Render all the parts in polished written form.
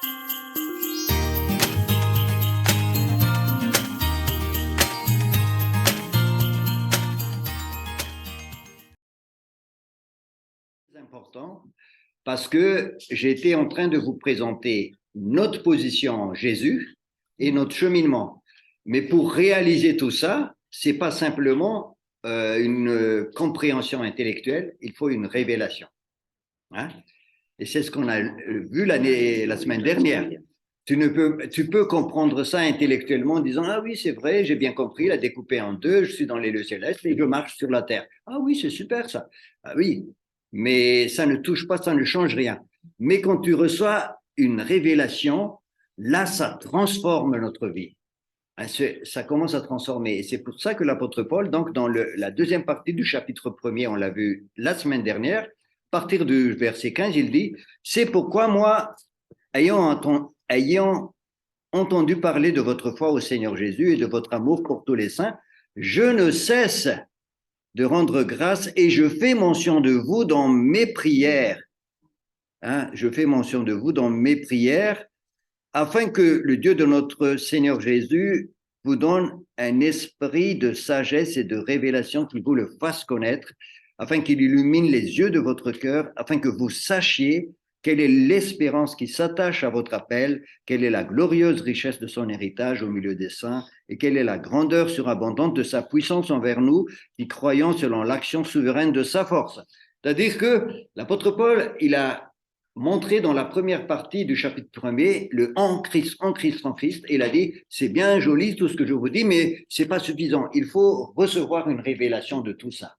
C'est important parce que j'étais en train de vous présenter notre position en Jésus et notre cheminement. Mais pour réaliser tout ça, c'est pas simplement une compréhension intellectuelle, il faut une révélation. Hein? Et c'est ce qu'on a vu la semaine dernière. Tu peux comprendre ça intellectuellement en disant, ah oui, c'est vrai, j'ai bien compris, il a découpé en deux, je suis dans les lieux célestes et je marche sur la terre. Ah oui, c'est super ça. Ah oui, mais ça ne touche pas, ça ne change rien. Mais quand tu reçois une révélation, là, ça transforme notre vie. Ça commence à transformer. Et c'est pour ça que l'apôtre Paul, donc dans la deuxième partie du chapitre 1er, on l'a vu la semaine dernière, à partir du verset 15, il dit, c'est pourquoi moi, ayant entendu parler de votre foi au Seigneur Jésus et de votre amour pour tous les saints, je ne cesse de rendre grâce et je fais mention de vous dans mes prières. Je fais mention de vous dans mes prières afin que le Dieu de notre Seigneur Jésus vous donne un esprit de sagesse et de révélation qui vous le fasse connaître, afin qu'il illumine les yeux de votre cœur, afin que vous sachiez quelle est l'espérance qui s'attache à votre appel, quelle est la glorieuse richesse de son héritage au milieu des saints, et quelle est la grandeur surabondante de sa puissance envers nous, qui croyons selon l'action souveraine de sa force. C'est-à-dire que l'apôtre Paul, il a montré dans la première partie du chapitre 1er le en Christ, en Christ, en Christ. Et il a dit, c'est bien joli tout ce que je vous dis, mais c'est pas suffisant. Il faut recevoir une révélation de tout ça.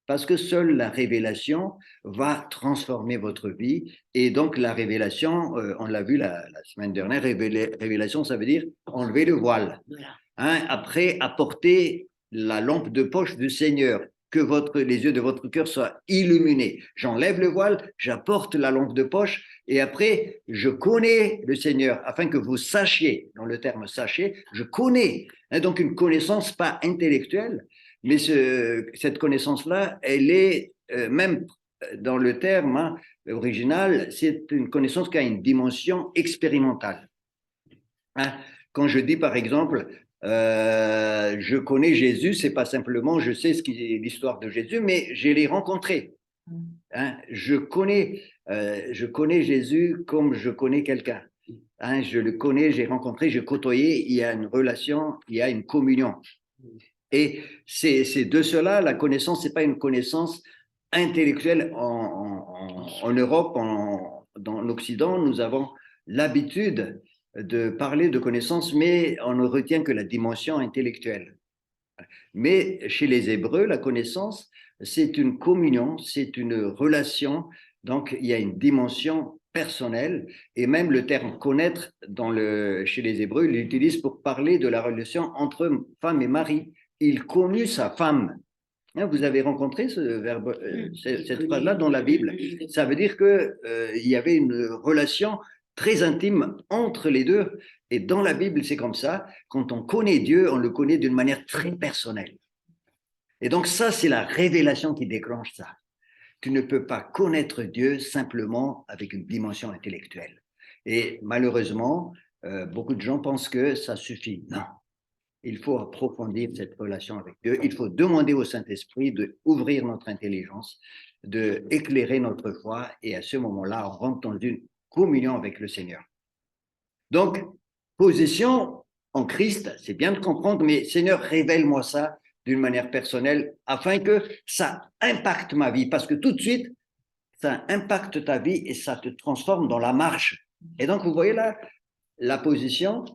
Parce que seule la révélation va transformer votre vie. Et donc, la révélation, on l'a vu la semaine dernière, révélation, ça veut dire enlever le voile. Après, apporter la lampe de poche du Seigneur, que les yeux de votre cœur soient illuminés. J'enlève le voile, j'apporte la lampe de poche, et après, je connais le Seigneur, afin que vous sachiez, dans le terme sachiez, je connais. Donc, une connaissance pas intellectuelle, mais cette connaissance-là, elle est même dans le terme original, c'est une connaissance qui a une dimension expérimentale. Quand je dis, par exemple, je connais Jésus, c'est pas simplement je sais ce qui est l'histoire de Jésus, mais je l'ai rencontré. Je connais Jésus comme je connais quelqu'un. Je le connais, j'ai rencontré, j'ai côtoyé, il y a une relation, il y a une communion. Et c'est de cela, la connaissance, c'est pas une connaissance intellectuelle. En Europe, dans l'Occident, nous avons l'habitude de parler de connaissance, mais on ne retient que la dimension intellectuelle. Mais chez les Hébreux, la connaissance, c'est une communion, c'est une relation, donc il y a une dimension personnelle, et même le terme connaître chez les Hébreux, ils l'utilisent pour parler de la relation entre femme et mari. Il connut sa femme. Vous avez rencontré ce verbe, cette phrase-là dans la Bible. Ça veut dire qu'il y avait une relation très intime entre les deux. Et dans la Bible, c'est comme ça. Quand on connaît Dieu, on le connaît d'une manière très personnelle. Et donc ça, c'est la révélation qui déclenche ça. Tu ne peux pas connaître Dieu simplement avec une dimension intellectuelle. Et malheureusement, beaucoup de gens pensent que ça suffit. Non. Il faut approfondir cette relation avec Dieu. Il faut demander au Saint-Esprit d'ouvrir notre intelligence, d'éclairer notre foi. Et à ce moment-là, on rentre dans une communion avec le Seigneur. Donc, position en Christ, c'est bien de comprendre, mais Seigneur, révèle-moi ça d'une manière personnelle afin que ça impacte ma vie. Parce que tout de suite, ça impacte ta vie et ça te transforme dans la marche. Et donc, vous voyez là, la position,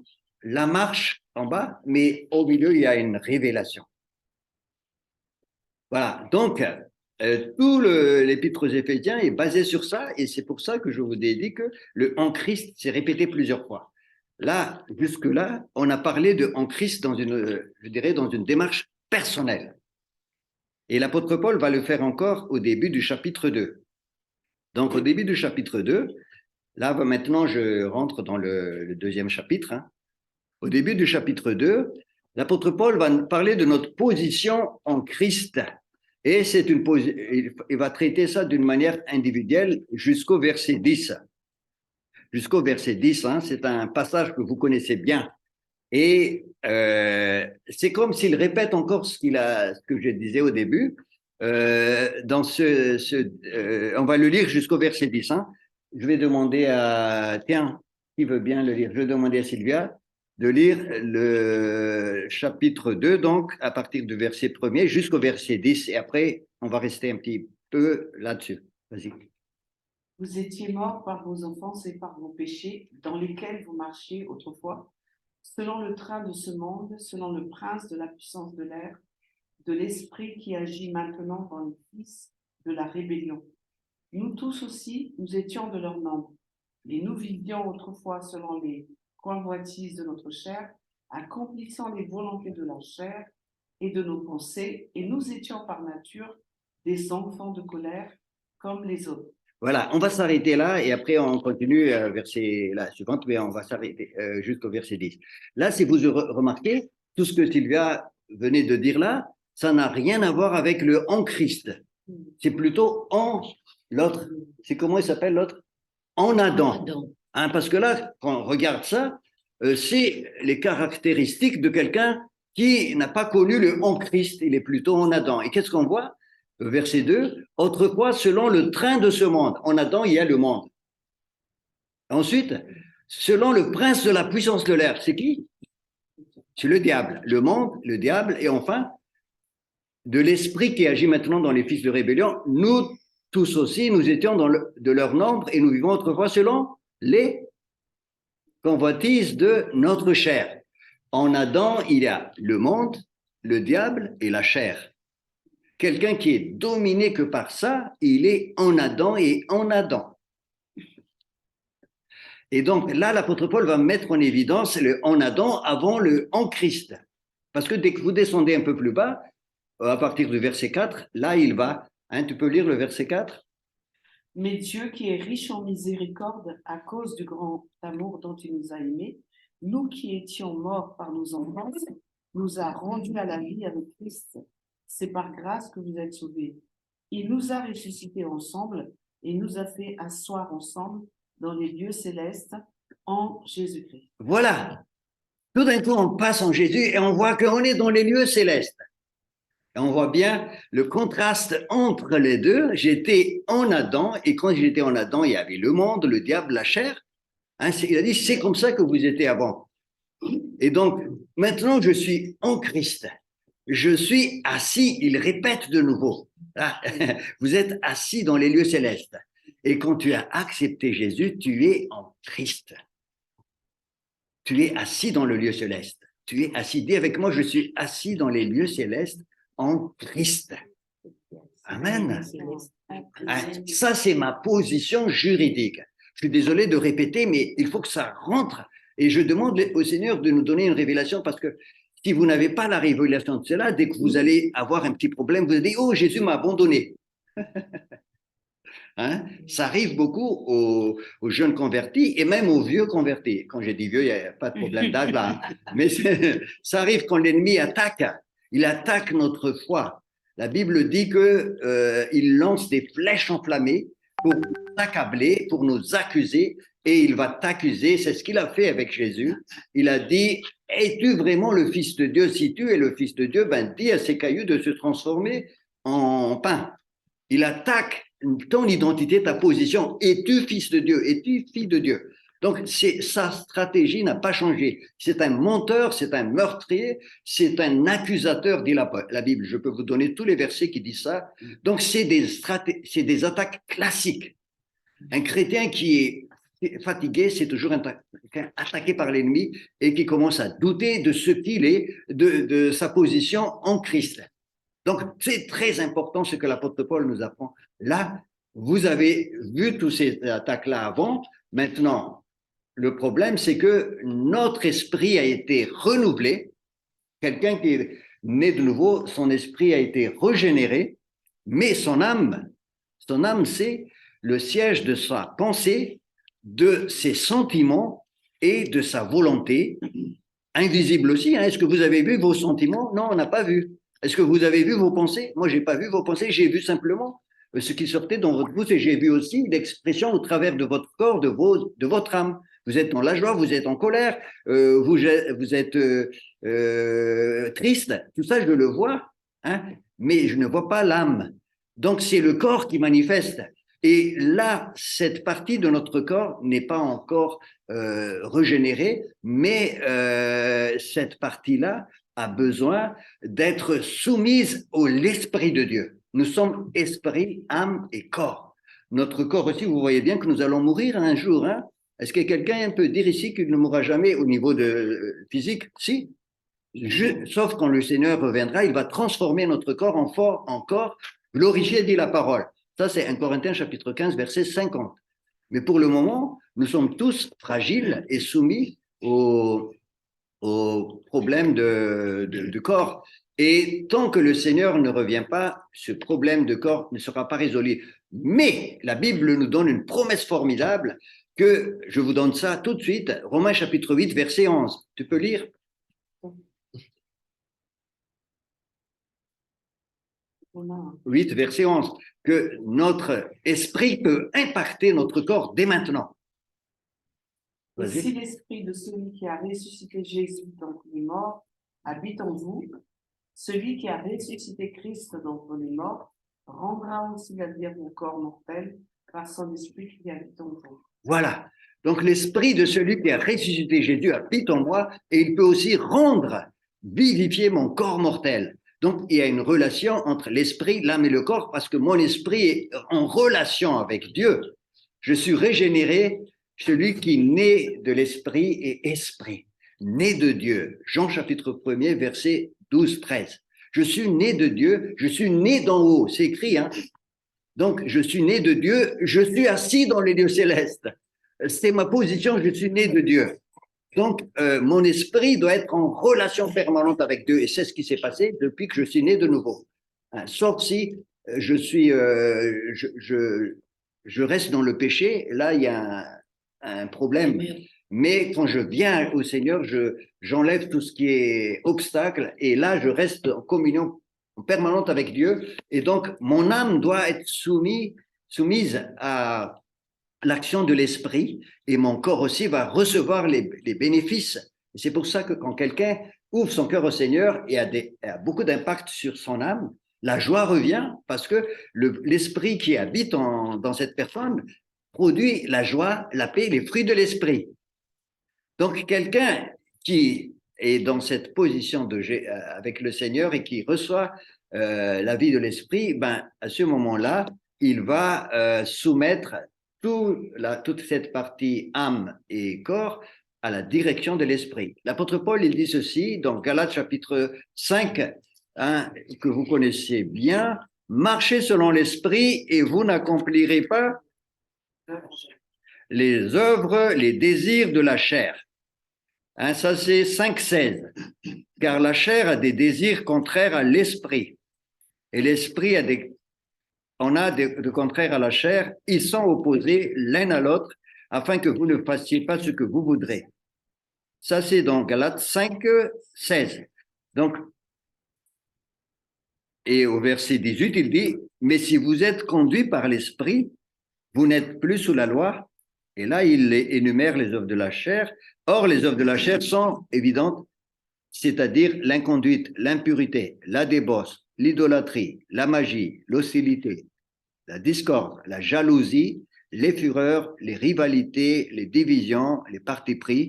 la marche en bas, mais au milieu, il y a une révélation. Voilà, donc, tout l'épître aux Éphésiens est basé sur ça, et c'est pour ça que je vous ai dit que le « en Christ » s'est répété plusieurs fois. Là, jusque-là, on a parlé de « en Christ » dans une démarche personnelle. Et l'apôtre Paul va le faire encore au début du chapitre 2. Donc, au début du chapitre 2, là, maintenant, je rentre dans le deuxième chapitre. Au début du chapitre 2, l'apôtre Paul va parler de notre position en Christ. Et il va traiter ça d'une manière individuelle jusqu'au verset 10. jusqu'au verset 10. Hein, c'est un passage que vous connaissez bien. Et c'est comme s'il répète encore ce que je disais au début. On va le lire jusqu'au verset 10. Hein. Je vais demander tiens, qui veut bien le lire? Je vais demander à Sylvia de lire le chapitre 2, donc à partir du verset 1er jusqu'au verset 10. Et après, on va rester un petit peu là-dessus. Vas-y. Vous étiez morts par vos offenses et par vos péchés, dans lesquels vous marchiez autrefois, selon le train de ce monde, selon le prince de la puissance de l'air, de l'esprit qui agit maintenant dans les fils de la rébellion. Nous tous aussi, nous étions de leur nombre, et nous vivions autrefois selon les convoitises de notre chair, accomplissant les volontés de la chair et de nos pensées, et nous étions par nature des enfants de colère comme les autres. Voilà, on va s'arrêter là et après on continue verset la suivante, mais on va s'arrêter jusqu'au verset 10. Là, si vous remarquez, tout ce que Sylvia venait de dire là, ça n'a rien à voir avec le en Christ. C'est plutôt en l'autre. C'est comment il s'appelle l'autre? En Adam. Hein, parce que là, quand on regarde ça, c'est les caractéristiques de quelqu'un qui n'a pas connu le en Christ, il est plutôt en Adam. Et qu'est-ce qu'on voit? Verset 2, autrefois selon le train de ce monde. En Adam, il y a le monde. Ensuite, selon le prince de la puissance de l'air, c'est qui? C'est le diable. Le monde, le diable, et enfin, de l'esprit qui agit maintenant dans les fils de rébellion. Nous tous aussi, nous étions de leur nombre et nous vivons autrefois selon les convoitises de notre chair. En Adam, il y a le monde, le diable et la chair. Quelqu'un qui est dominé que par ça, il est en Adam et en Adam. Et donc là, l'apôtre Paul va mettre en évidence le en Adam avant le en Christ. Parce que dès que vous descendez un peu plus bas, à partir du verset 4, là, il va. Hein, tu peux lire le verset 4? Mais Dieu, qui est riche en miséricorde à cause du grand amour dont il nous a aimés, nous qui étions morts par nos offenses, nous a rendus à la vie avec Christ. C'est par grâce que vous êtes sauvés. Il nous a ressuscités ensemble et nous a fait asseoir ensemble dans les lieux célestes en Jésus-Christ. Voilà. Tout d'un coup, on passe en Jésus et on voit qu'on est dans les lieux célestes. Et on voit bien le contraste entre les deux. J'étais en Adam et quand j'étais en Adam, il y avait le monde, le diable, la chair. Hein, il a dit, c'est comme ça que vous étiez avant. Et donc, maintenant, je suis en Christ. Je suis assis, il répète de nouveau. Là, vous êtes assis dans les lieux célestes. Et quand tu as accepté Jésus, tu es en Christ. Tu es assis dans le lieu céleste. Tu es assis. Dis avec moi, je suis assis dans les lieux célestes en Christ. Amen. Ça, c'est ma position juridique. Je suis désolé de répéter, mais il faut que ça rentre. Et je demande au Seigneur de nous donner une révélation parce que si vous n'avez pas la révélation de cela, dès que vous allez avoir un petit problème, vous allez dire, oh, Jésus m'a abandonné. Hein? Ça arrive beaucoup aux jeunes convertis et même aux vieux convertis. Quand j'ai dit vieux, il n'y a pas de problème d'âge là. Mais ça arrive quand l'ennemi attaque. Il attaque notre foi. La Bible dit qu'il lance des flèches enflammées pour nous accabler, pour nous accuser, et il va t'accuser. C'est ce qu'il a fait avec Jésus. Il a dit, es-tu vraiment le Fils de Dieu? Si tu es le Fils de Dieu, ben dis à ces cailloux de se transformer en pain. Il attaque ton identité, ta position. Es-tu fils de Dieu? Es-tu fille de Dieu? Donc, sa stratégie n'a pas changé. C'est un menteur, c'est un meurtrier, c'est un accusateur, dit la Bible. Je peux vous donner tous les versets qui disent ça. Donc, c'est des attaques classiques. Un chrétien qui est fatigué, c'est toujours attaqué par l'ennemi et qui commence à douter de ce qu'il est, de sa position en Christ. Donc, c'est très important ce que l'apôtre Paul nous apprend. Là, vous avez vu toutes ces attaques-là avant. Maintenant, le problème, c'est que notre esprit a été renouvelé. Quelqu'un qui est né de nouveau, son esprit a été régénéré, mais son âme, c'est le siège de sa pensée, de ses sentiments et de sa volonté, invisible aussi. Hein. Est-ce que vous avez vu vos sentiments? Non, on n'a pas vu. Est-ce que vous avez vu vos pensées? Moi, je n'ai pas vu vos pensées, j'ai vu simplement ce qui sortait dans votre bouche, et j'ai vu aussi l'expression au travers de votre corps, de votre âme. Vous êtes dans la joie, vous êtes en colère, vous êtes triste, tout ça je le vois, hein, mais je ne vois pas l'âme. Donc c'est le corps qui manifeste. Et là, cette partie de notre corps n'est pas encore régénérée, mais cette partie-là a besoin d'être soumise à l'Esprit de Dieu. Nous sommes esprit, âme et corps. Notre corps aussi, vous voyez bien que nous allons mourir un jour. Hein? Est-ce que quelqu'un peut dire ici qu'il ne mourra jamais au niveau de physique? Si. Sauf quand le Seigneur reviendra, il va transformer notre corps en corps glorifié, dit la parole. Ça, c'est 1 Corinthiens chapitre 15, verset 50. Mais pour le moment, nous sommes tous fragiles et soumis au problème de corps. Et tant que le Seigneur ne revient pas, ce problème de corps ne sera pas résolu. Mais la Bible nous donne une promesse formidable que je vous donne ça tout de suite. Romains chapitre 8, verset 11. Tu peux lire? 8, verset 11. Que notre esprit peut impacter notre corps dès maintenant. Et si l'esprit de celui qui a ressuscité Jésus d'entre les morts habite en vous, celui qui a ressuscité Christ d'entre les morts rendra aussi la vie à vos corps mortels par son esprit qui habite en vous. Voilà. Donc l'esprit de celui qui a ressuscité Jésus habite en moi et il peut aussi rendre, vivifier mon corps mortel. Donc il y a une relation entre l'esprit, l'âme et le corps parce que mon esprit est en relation avec Dieu. Je suis régénéré, celui qui naît de l'esprit est esprit, né de Dieu. Jean chapitre 1er, verset 12-13. Je suis né de Dieu, je suis né d'en haut, c'est écrit, hein. Donc, je suis né de Dieu, je suis assis dans les lieux célestes. C'est ma position, je suis né de Dieu. Donc, mon esprit doit être en relation permanente avec Dieu. Et c'est ce qui s'est passé depuis que je suis né de nouveau. Hein, sauf si je suis, je reste dans le péché, là, il y a un problème. Mais quand je viens au Seigneur, j'enlève tout ce qui est obstacle et là, je reste en communion permanente avec Dieu. Et donc, mon âme doit être soumise à l'action de l'esprit et mon corps aussi va recevoir les bénéfices. Et c'est pour ça que quand quelqu'un ouvre son cœur au Seigneur et a beaucoup d'impact sur son âme, la joie revient parce que l'esprit qui habite dans cette personne produit la joie, la paix, les fruits de l'esprit. Donc, quelqu'un qui est dans cette position avec le Seigneur et qui reçoit la vie de l'esprit, ben, à ce moment-là, il va soumettre toute cette partie âme et corps à la direction de l'esprit. L'apôtre Paul, il dit ceci dans Galates chapitre 5, hein, que vous connaissez bien, « Marchez selon l'esprit et vous n'accomplirez pas les œuvres, les désirs de la chair. » Hein, ça, c'est 5,16. Car la chair a des désirs contraires à l'esprit. Et l'esprit en a de contraires à la chair. Ils sont opposés l'un à l'autre afin que vous ne fassiez pas ce que vous voudrez. Ça, c'est dans Galates 5,16. Donc, et au verset 18, il dit, mais si vous êtes conduits par l'esprit, vous n'êtes plus sous la loi. Et là, il énumère les œuvres de la chair. Or, les œuvres de la chair sont évidentes, c'est-à-dire l'inconduite, l'impurité, la débauche, l'idolâtrie, la magie, l'hostilité, la discorde, la jalousie, les fureurs, les rivalités, les divisions, les partis pris,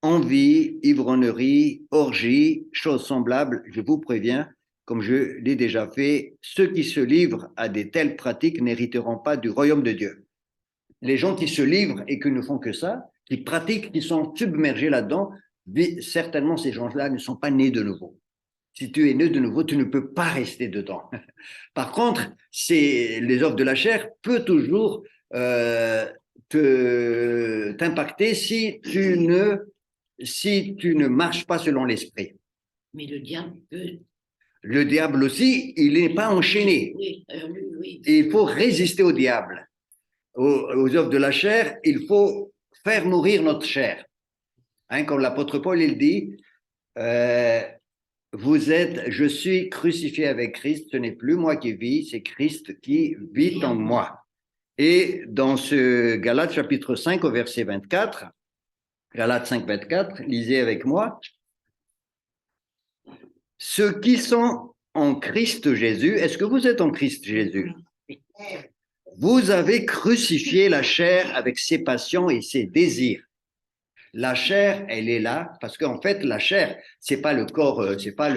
envie, ivrognerie, orgie, choses semblables, je vous préviens, comme je l'ai déjà fait, ceux qui se livrent à de telles pratiques n'hériteront pas du royaume de Dieu. Les gens qui se livrent et qui ne font que ça, qui pratiquent, qui sont submergés là-dedans, certainement ces gens-là ne sont pas nés de nouveau. Si tu es né de nouveau, tu ne peux pas rester dedans. Par contre, les œuvres de la chair peuvent toujours t'impacter si tu ne marches pas selon l'esprit. Mais le diable peut. Le diable aussi, il n'est pas enchaîné. Oui, oui. Et il faut résister au diable. Aux œuvres de la chair, il faut faire mourir notre chair. Hein, comme l'apôtre Paul, il dit, je suis crucifié avec Christ, ce n'est plus moi qui vis, c'est Christ qui vit en moi. Et dans ce Galates chapitre 5 au verset 24, Galates 5, 24, lisez avec moi. Ceux qui sont en Christ Jésus, est-ce que vous êtes en Christ Jésus? Vous avez crucifié la chair avec ses passions et ses désirs. La chair, elle est là parce qu'en fait, la chair, c'est pas le corps, c'est pas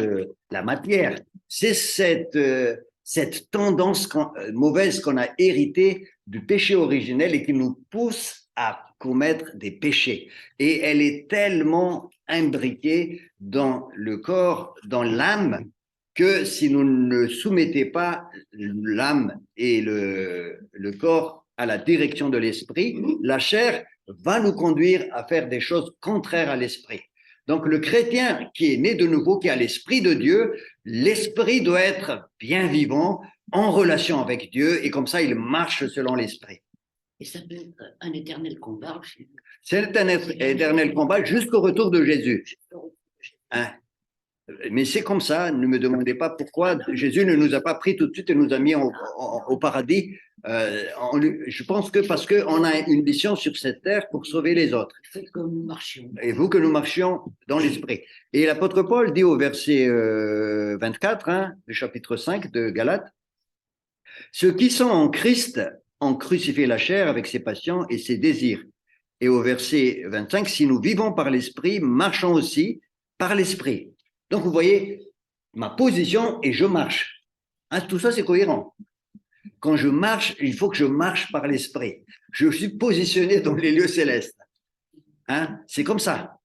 la matière, c'est cette tendance mauvaise qu'on a héritée du péché originel et qui nous pousse à commettre des péchés. Et elle est tellement imbriquée dans le corps, dans l'âme, que si nous ne soumettons pas l'âme et le corps à la direction de l'esprit, la chair va nous conduire à faire des choses contraires à l'esprit. Donc le chrétien qui est né de nouveau, qui a l'esprit de Dieu, l'esprit doit être bien vivant, en relation avec Dieu, et comme ça il marche selon l'esprit. Et ça peut être un éternel combat aussi. C'est un éternel combat jusqu'au retour de Jésus. Hein? Mais c'est comme ça, ne me demandez pas pourquoi Jésus ne nous a pas pris tout de suite et nous a mis au paradis. Je pense que parce qu'on a une mission sur cette terre pour sauver les autres. Faites comme nous marchions. Et vous que nous marchions dans l'esprit. Et l'apôtre Paul dit au verset 24, du chapitre 5 de Galates, ceux qui sont en Christ ont crucifié la chair avec ses passions et ses désirs. Et au verset 25, si nous vivons par l'esprit, marchons aussi par l'esprit. Donc, vous voyez, ma position et je marche. Tout ça, c'est cohérent. Quand je marche, il faut que je marche par l'esprit. Je suis positionné dans les lieux célestes. C'est comme ça.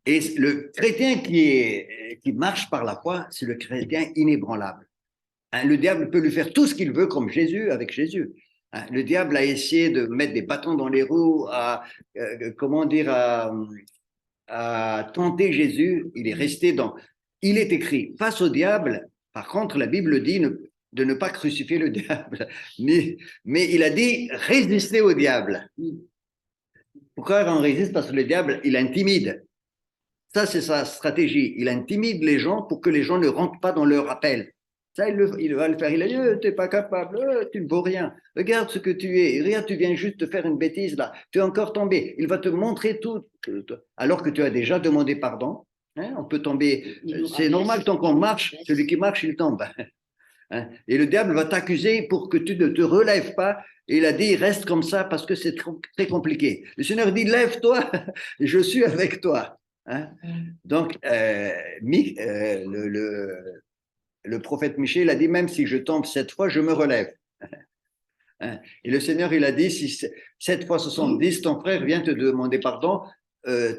Et le chrétien qui marche par la foi, c'est le chrétien inébranlable. Le diable peut lui faire tout ce qu'il veut, comme Jésus, avec Jésus. Le diable a essayé de mettre des bâtons dans les roues, à tenter Jésus, il est resté dans... Il est écrit, face au diable, par contre, la Bible dit de ne pas crucifier le diable, mais il a dit résister au diable. Pourquoi on résiste? Parce que le diable, il intimide. Ça, c'est sa stratégie. Il intimide les gens pour que les gens ne rentrent pas dans leur appel. Ça, il va le faire. Il a dit, tu n'es pas capable, tu ne vaux rien. Regarde ce que tu es. Regarde, tu viens juste de faire une bêtise là. Tu es encore tombé. Il va te montrer tout. Alors que tu as déjà demandé pardon. On peut tomber. C'est normal, tant qu'on marche, celui qui marche, il tombe. Et le diable va t'accuser pour que tu ne te relèves pas. Et il a dit, reste comme ça parce que c'est très compliqué. Le Seigneur dit, lève-toi, je suis avec toi. Donc, le prophète Michée, il a dit, même si je tombe 7 fois, je me relève. Et le Seigneur, il a dit, si 7 fois 70, ton frère vient te demander pardon,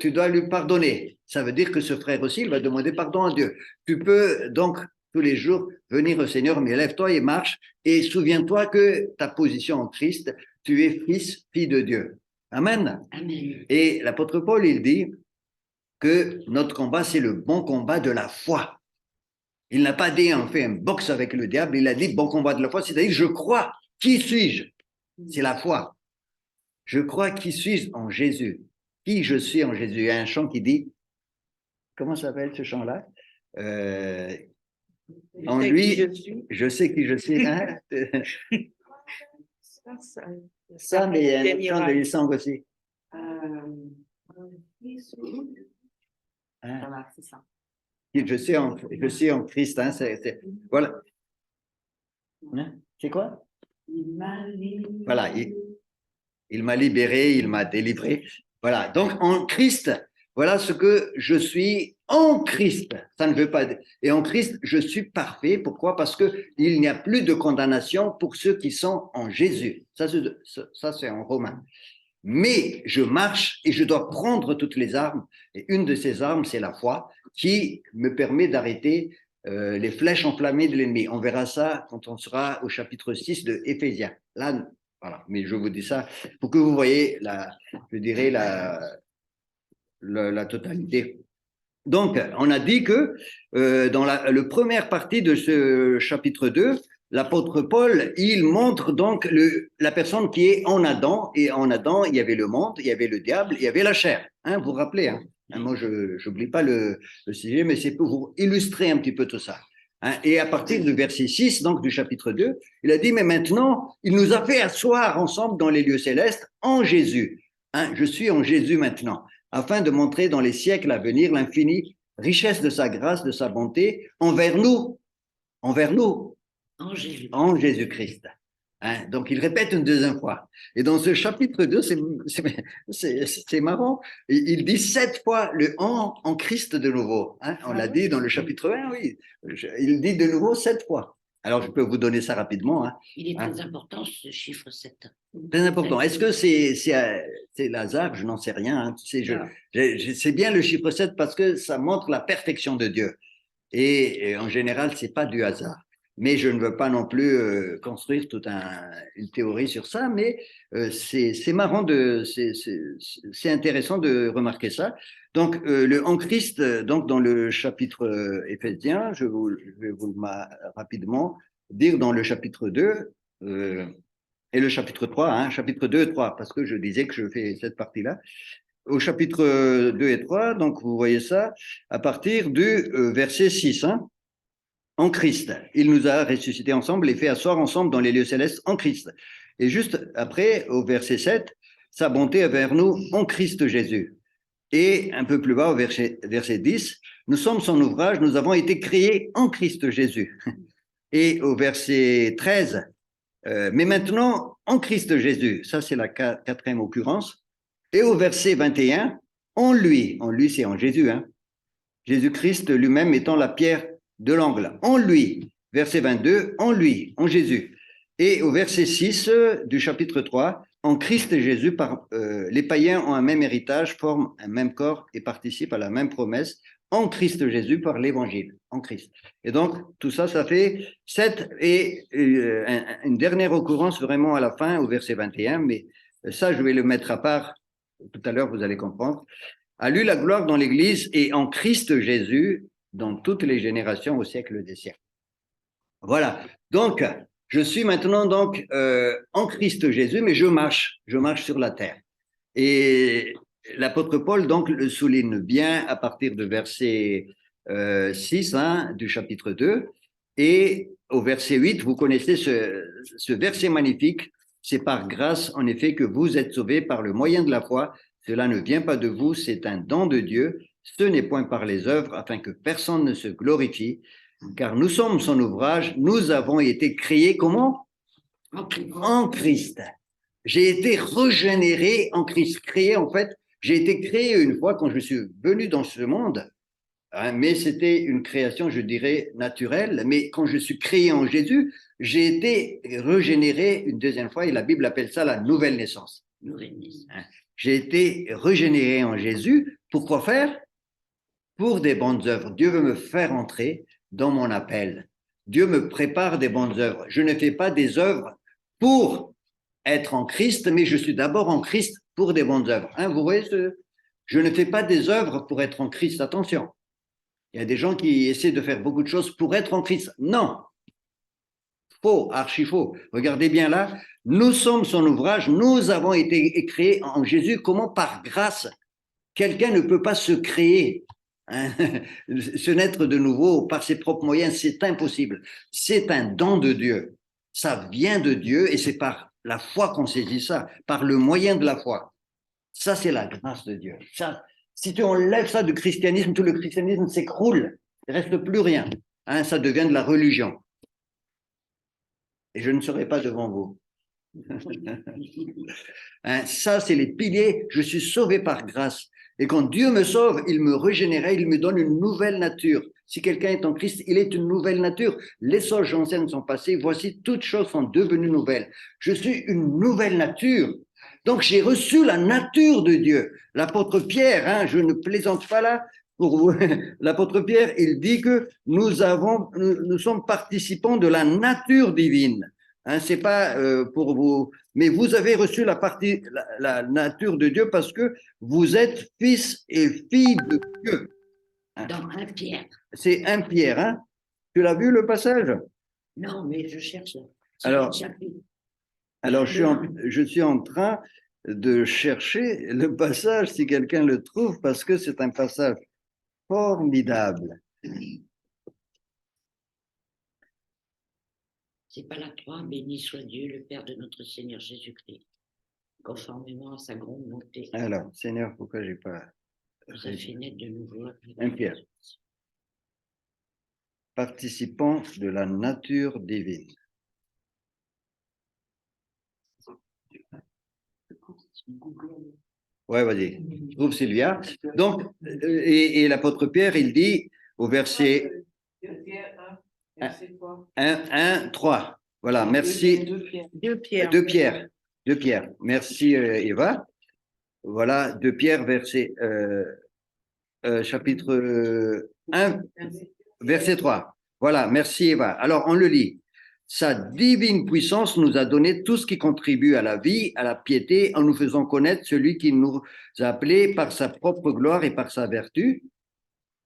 tu dois lui pardonner. Ça veut dire que ce frère aussi, il va demander pardon à Dieu. Tu peux donc tous les jours venir au Seigneur, mais lève-toi et marche, et souviens-toi que ta position en Christ, tu es fils, fille de Dieu. Amen. Amen. Et l'apôtre Paul, il dit que notre combat, c'est le bon combat de la foi. Il n'a pas dit on fait un boxe avec le diable, il a dit bon combat de la foi, c'est-à-dire je crois. Qui suis-je? C'est la foi. Je crois qui suis-je en Jésus? Qui je suis en Jésus? Il y a un chant qui dit, comment s'appelle ce chant-là? En lui, je sais qui je suis. Ça, mais il y a un chant de Hillsong aussi. Voilà, c'est ça. Je suis en Christ. Voilà. C'est quoi? Voilà. Il m'a libéré, il m'a délivré. Voilà. Donc, en Christ, voilà ce que je suis en Christ. Ça ne veut pas dire. Et en Christ, je suis parfait. Pourquoi? Parce qu'il n'y a plus de condamnation pour ceux qui sont en Jésus. Ça, c'est en Romains. Mais je marche et je dois prendre toutes les armes. Et une de ces armes, c'est la foi, qui me permet d'arrêter les flèches enflammées de l'ennemi. On verra ça quand on sera au chapitre 6 de Éphésiens. Là, voilà. Mais je vous dis ça pour que vous voyez la totalité. Donc, on a dit que dans la première partie de ce chapitre 2, l'apôtre Paul, il montre donc la personne qui est en Adam, et en Adam, il y avait le monde, il y avait le diable, il y avait la chair. Vous vous rappelez, Moi, je n'oublie pas le sujet, mais c'est pour vous illustrer un petit peu tout ça. Et à partir du verset 6, donc du chapitre 2, il a dit, mais maintenant, il nous a fait asseoir ensemble dans les lieux célestes en Jésus. Je suis en Jésus maintenant, afin de montrer dans les siècles à venir l'infinie richesse de sa grâce, de sa bonté envers nous, En Jésus. en Jésus-Christ. Donc, il répète une deuxième fois. Et dans ce chapitre 2, c'est marrant. Il dit 7 fois le en Christ de nouveau. On l'a dit dans le chapitre 1, oui. Il dit de nouveau 7 fois. Alors, je peux vous donner ça rapidement. Il est très important, ce chiffre 7. Très important. Est-ce que c'est Lazare? Je n'en sais rien. C'est bien le chiffre 7 parce que ça montre la perfection de Dieu. Et en général, c'est pas du hasard. Mais je ne veux pas non plus construire toute une théorie sur ça, mais c'est marrant, c'est intéressant de remarquer ça. Donc, le en Christ, donc dans le chapitre Éphésiens, je vais vous rapidement dire dans le chapitre 2 et le chapitre 3, chapitre 2 et 3, parce que je disais que je fais cette partie-là. Au chapitre 2 et 3, donc vous voyez ça, à partir du verset 6, en Christ. Il nous a ressuscités ensemble et fait asseoir ensemble dans les lieux célestes en Christ. Et juste après, au verset 7, sa bonté envers nous en Christ Jésus. Et un peu plus bas, au verset 10, nous sommes son ouvrage, nous avons été créés en Christ Jésus. Et au verset 13, mais maintenant en Christ Jésus, ça c'est la quatrième occurrence. Et au verset 21, en lui c'est en Jésus, Jésus-Christ lui-même étant la pierre de l'angle, en lui. Verset 22, en lui, en Jésus. Et au verset 6 du chapitre 3, en Christ Jésus, les païens ont un même héritage, forment un même corps et participent à la même promesse, en Christ Jésus par l'évangile, en Christ. Et donc, tout ça, ça fait 7 et une dernière occurrence vraiment à la fin, au verset 21, mais ça, je vais le mettre à part. Tout à l'heure, vous allez comprendre. A lui la gloire dans l'Église et en Christ Jésus dans toutes les générations au siècle des siècles. Voilà. Donc, je suis maintenant donc en Christ Jésus, mais je marche sur la terre. Et l'apôtre Paul donc le souligne bien à partir de verset 6 du chapitre 2. Et au verset 8, vous connaissez ce verset magnifique. C'est par grâce, en effet, que vous êtes sauvés par le moyen de la foi. Cela ne vient pas de vous, c'est un don de Dieu. Ce n'est point par les œuvres, afin que personne ne se glorifie, car nous sommes son ouvrage, nous avons été créés comment? En Christ. J'ai été régénéré en Christ. Créé, en fait, j'ai été créé une fois quand je suis venu dans ce monde, mais c'était une création, je dirais, naturelle. Mais quand je suis créé en Jésus, j'ai été régénéré une deuxième fois, et la Bible appelle ça la nouvelle naissance. J'ai été régénéré en Jésus. Pourquoi faire? Pour des bonnes œuvres. Dieu veut me faire entrer dans mon appel. Dieu me prépare des bonnes œuvres. Je ne fais pas des œuvres pour être en Christ, mais je suis d'abord en Christ pour des bonnes œuvres. Vous voyez, je ne fais pas des œuvres pour être en Christ. Attention. Il y a des gens qui essaient de faire beaucoup de choses pour être en Christ. Non. Faux, archi faux. Regardez bien là. Nous sommes son ouvrage. Nous avons été créés en Jésus. Comment? Par grâce. Quelqu'un ne peut pas se créer, se naître de nouveau par ses propres moyens. C'est impossible. C'est un don de Dieu. Ça vient de Dieu et c'est par la foi qu'on saisit ça, par le moyen de la foi. Ça, c'est la grâce de Dieu. Ça, si tu enlèves ça du christianisme, tout le christianisme s'écroule. Il ne reste plus rien. Ça devient de la religion. Et je ne serai pas devant vous. Ça, c'est les piliers. Je suis sauvé par grâce. Et quand Dieu me sauve, il me régénère, il me donne une nouvelle nature. Si quelqu'un est en Christ, il est une nouvelle nature. Les choses anciennes sont passées. Voici, toutes choses sont devenues nouvelles. Je suis une nouvelle nature. Donc, j'ai reçu la nature de Dieu. L'apôtre Pierre, je ne plaisante pas là, pour vous. L'apôtre Pierre, il dit que nous sommes participants de la nature divine. C'est pas pour vous, mais vous avez reçu la nature de Dieu parce que vous êtes fils et filles de Dieu. Dans 1 Pierre. C'est 1 Pierre, Tu l'as vu le passage? Non, mais je cherche. Alors, je suis en train de chercher le passage si quelqu'un le trouve, parce que c'est un passage formidable. C'est pas la 3, béni soit Dieu, le Père de notre Seigneur Jésus-Christ, conformément à sa grande bonté. Alors, Seigneur, pourquoi j'ai pas... Nous a fait naître de nouveau. Un Pierre. Participant de la nature divine. Ouais, vas-y. Trouve Sylvia. Donc, et l'apôtre Pierre, il dit au verset 1, 3. Voilà, merci. 2 Pierre. 2 Pierre. 2 Pierre. Merci, Eva. Voilà, 2 Pierre, verset, chapitre 1, verset 3. Voilà, merci, Eva. Alors, on le lit. Sa divine puissance nous a donné tout ce qui contribue à la vie, à la piété, en nous faisant connaître celui qui nous a appelés par sa propre gloire et par sa vertu.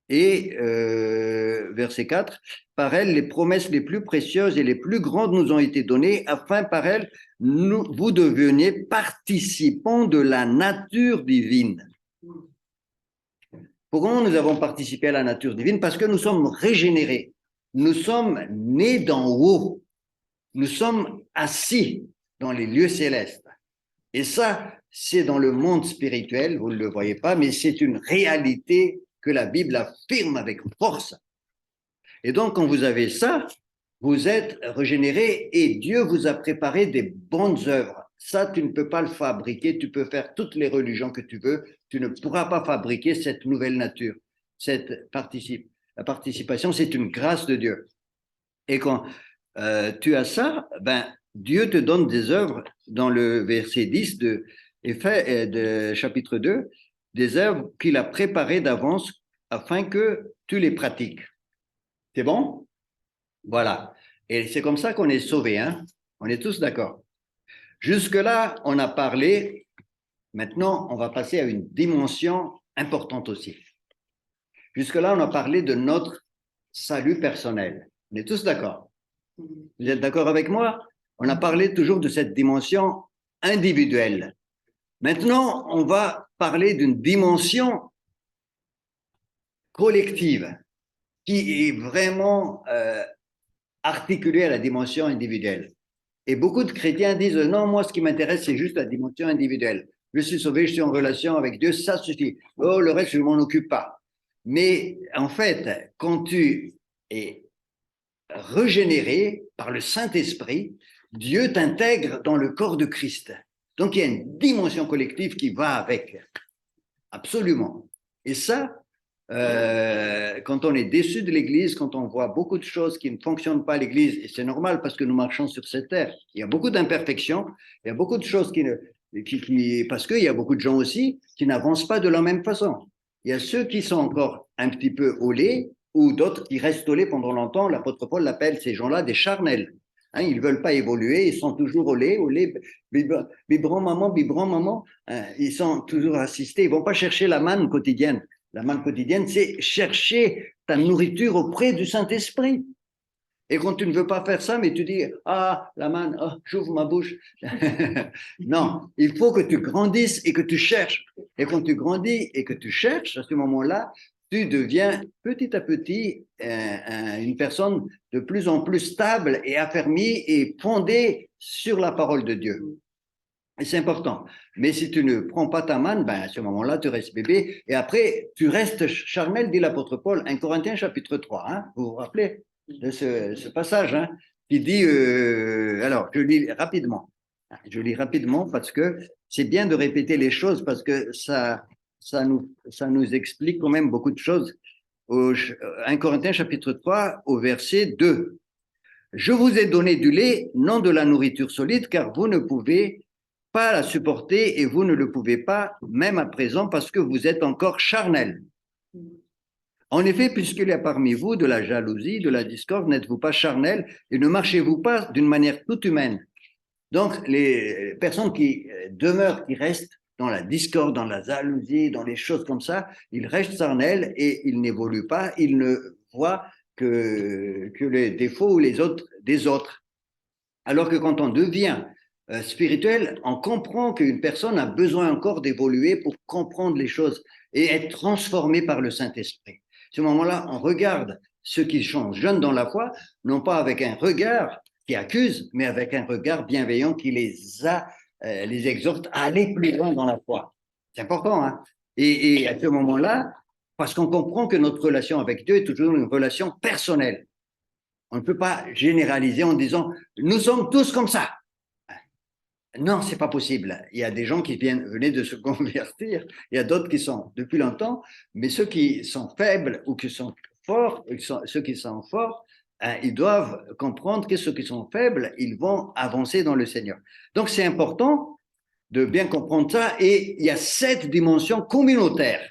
Et verset 4, par elle, les promesses les plus précieuses et les plus grandes nous ont été données, afin par elles, vous deveniez participants de la nature divine. Pourquoi nous avons participé à la nature divine? Parce que nous sommes régénérés. Nous sommes nés d'en haut. Nous sommes assis dans les lieux célestes. Et ça, c'est dans le monde spirituel, vous ne le voyez pas, mais c'est une réalité que la Bible affirme avec force. Et donc, quand vous avez ça, vous êtes régénéré et Dieu vous a préparé des bonnes œuvres. Ça, tu ne peux pas le fabriquer, tu peux faire toutes les religions que tu veux, tu ne pourras pas fabriquer cette nouvelle nature. La participation, c'est une grâce de Dieu. Et quand tu as ça, ben, Dieu te donne des œuvres dans le verset 10 de chapitre 2, des œuvres qu'il a préparées d'avance afin que tu les pratiques. C'est bon? Voilà. Et c'est comme ça qu'on est sauvés, hein? On est tous d'accord. Jusque-là, on a parlé. Maintenant, on va passer à une dimension importante aussi. Jusque-là, on a parlé de notre salut personnel. On est tous d'accord? Vous êtes d'accord avec moi? On a parlé toujours de cette dimension individuelle. Maintenant, on va parler d'une dimension collective qui est vraiment articulée à la dimension individuelle. Et beaucoup de chrétiens disent, non, moi, ce qui m'intéresse, c'est juste la dimension individuelle. Je suis sauvé, je suis en relation avec Dieu, ça suffit. Oh, le reste, je ne m'en occupe pas. Mais en fait, quand tu es régénéré par le Saint-Esprit, Dieu t'intègre dans le corps de Christ. Donc, il y a une dimension collective qui va avec. Absolument. Et ça, quand on est déçu de l'Église, quand on voit beaucoup de choses qui ne fonctionnent pas à l'Église, et c'est normal parce que nous marchons sur cette terre, il y a beaucoup d'imperfections, il y a beaucoup de choses parce qu'il y a beaucoup de gens aussi qui n'avancent pas de la même façon. Il y a ceux qui sont encore un petit peu au lait, ou d'autres qui restent au lait pendant longtemps. L'apôtre Paul appelle ces gens-là des charnels. Hein, ils ne veulent pas évoluer, ils sont toujours au lait, biberon maman. Hein, ils sont toujours assistés, ils ne vont pas chercher la manne quotidienne. La manne quotidienne, c'est chercher ta nourriture auprès du Saint-Esprit. Et quand tu ne veux pas faire ça, mais tu dis, ah, la manne, oh, j'ouvre ma bouche. Non, il faut que tu grandisses et que tu cherches. Et quand tu grandis et que tu cherches, à ce moment-là, tu deviens petit à petit une personne de plus en plus stable et affermie et fondée sur la parole de Dieu. Et c'est important. Mais si tu ne prends pas ta manne, ben à ce moment-là, tu restes bébé. Et après, tu restes charnel, dit l'apôtre Paul, 1 Corinthiens chapitre 3. Hein, vous vous rappelez de ce passage hein, qui dit, alors je lis rapidement. Je lis rapidement parce que c'est bien de répéter les choses parce que ça nous explique quand même beaucoup de choses. 1 Corinthiens chapitre 3 au verset 2. Je vous ai donné du lait, non de la nourriture solide, car vous ne pouvez pas la supporter et vous ne le pouvez pas même à présent parce que vous êtes encore charnel. En effet, puisqu'il y a parmi vous de la jalousie, de la discorde, n'êtes-vous pas charnel et ne marchez-vous pas d'une manière toute humaine? Donc, les personnes qui demeurent, qui restent dans la discorde, dans la jalousie, dans les choses comme ça, ils restent charnels et ils n'évoluent pas, ils ne voient que les défauts ou les autres des autres. Alors que quand on devient spirituel, on comprend qu'une personne a besoin encore d'évoluer pour comprendre les choses et être transformée par le Saint-Esprit. À ce moment-là, on regarde ceux qui sont jeunes dans la foi, non pas avec un regard qui accuse, mais avec un regard bienveillant qui les exhorte à aller plus loin dans la foi. C'est important, hein? Et à ce moment-là, parce qu'on comprend que notre relation avec Dieu est toujours une relation personnelle. On ne peut pas généraliser en disant « nous sommes tous comme ça ». Non, c'est pas possible. Il y a des gens qui venaient de se convertir, il y a d'autres qui sont depuis longtemps, mais ceux qui sont faibles ou qui sont forts, ceux qui sont forts, ils doivent comprendre que ceux qui sont faibles, ils vont avancer dans le Seigneur. Donc, c'est important de bien comprendre ça. Et il y a cette dimension communautaire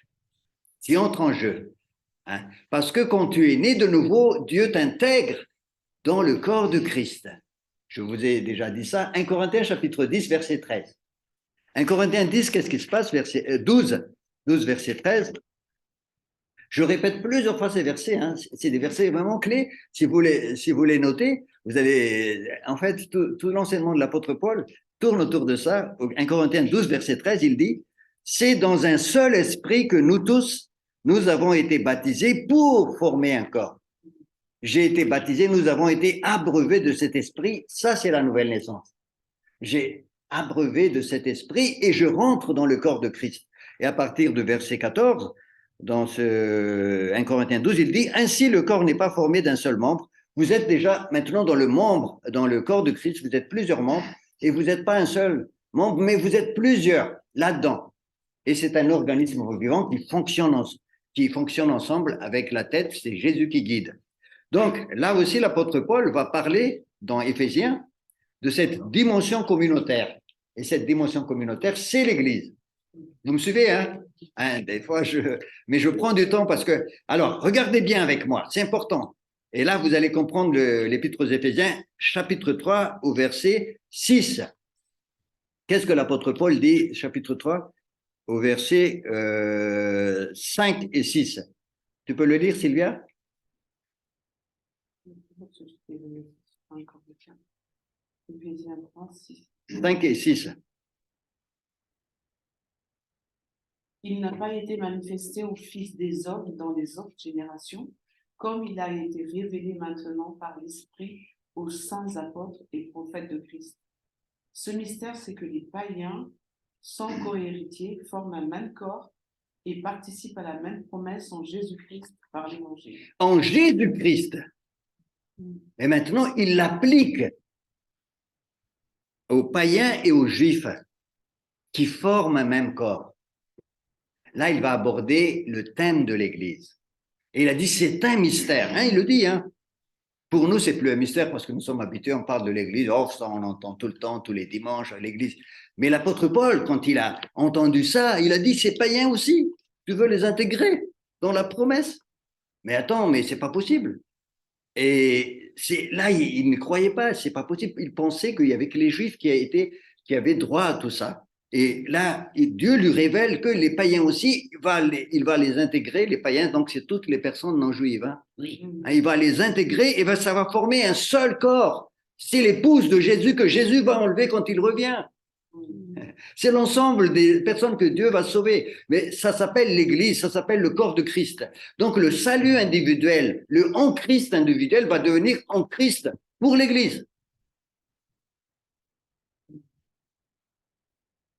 qui entre en jeu. Parce que quand tu es né de nouveau, Dieu t'intègre dans le corps de Christ. Je vous ai déjà dit ça. 1 Corinthiens chapitre 10, verset 13. 1 Corinthiens 10, qu'est-ce qui se passe? 12, verset 13. Je répète plusieurs fois ces versets, hein. C'est des versets vraiment clés. Si vous les notez, vous allez, en fait, tout l'enseignement de l'apôtre Paul tourne autour de ça. 1 Corinthiens 12, verset 13, il dit, c'est dans un seul esprit que nous tous, nous avons été baptisés pour former un corps. J'ai été baptisé, nous avons été abreuvés de cet esprit. Ça, c'est la nouvelle naissance. J'ai abreuvé de cet esprit et je rentre dans le corps de Christ. Et à partir de verset 14, dans ce 1 Corinthiens 12, il dit, ainsi le corps n'est pas formé d'un seul membre. Vous êtes déjà maintenant dans le corps de Christ, vous êtes plusieurs membres et vous n'êtes pas un seul membre, mais vous êtes plusieurs là-dedans. Et c'est un organisme vivant qui fonctionne ensemble avec la tête, c'est Jésus qui guide. Donc là aussi, l'apôtre Paul va parler dans Éphésiens de cette dimension communautaire. Et cette dimension communautaire, c'est l'Église. Vous me suivez, hein? Des fois, mais je prends du temps parce que... Alors, regardez bien avec moi, c'est important. Et là, vous allez comprendre l'Épître aux Éphésiens, chapitre 3, au verset 6. Qu'est-ce que l'apôtre Paul dit, chapitre 3, au verset 5 et 6? Tu peux le lire, Sylvia? 5 et 6. Il n'a pas été manifesté au Fils des hommes dans les autres générations, comme il a été révélé maintenant par l'Esprit aux saints apôtres et prophètes de Christ. Ce mystère, c'est que les païens, sans co-héritiers, forment un même corps et participent à la même promesse en Jésus-Christ par l'Évangile. En Jésus-Christ. Et maintenant, il l'applique aux païens et aux juifs qui forment un même corps. Là, il va aborder le thème de l'Église. Et il a dit, c'est un mystère. Hein, il le dit. Hein. Pour nous, c'est plus un mystère parce que nous sommes habitués, on parle de l'Église. Oh, ça, on entend tout le temps, tous les dimanches à l'Église. Mais l'apôtre Paul, quand il a entendu ça, il a dit, c'est païen aussi. Tu veux les intégrer dans la promesse? Mais attends, mais c'est pas possible. Et là, il ne croyait pas, c'est pas possible. Il pensait qu'il y avait que les Juifs qui avaient droit à tout ça. Et là, Dieu lui révèle que les païens aussi, il va les intégrer, les païens, donc c'est toutes les personnes non juives. Hein. Oui. Il va les intégrer et ça va former un seul corps. C'est l'épouse de Jésus que Jésus va enlever quand il revient. C'est l'ensemble des personnes que Dieu va sauver. Mais ça s'appelle l'Église, ça s'appelle le corps de Christ. Donc le salut individuel, le en Christ individuel va devenir en Christ pour l'Église.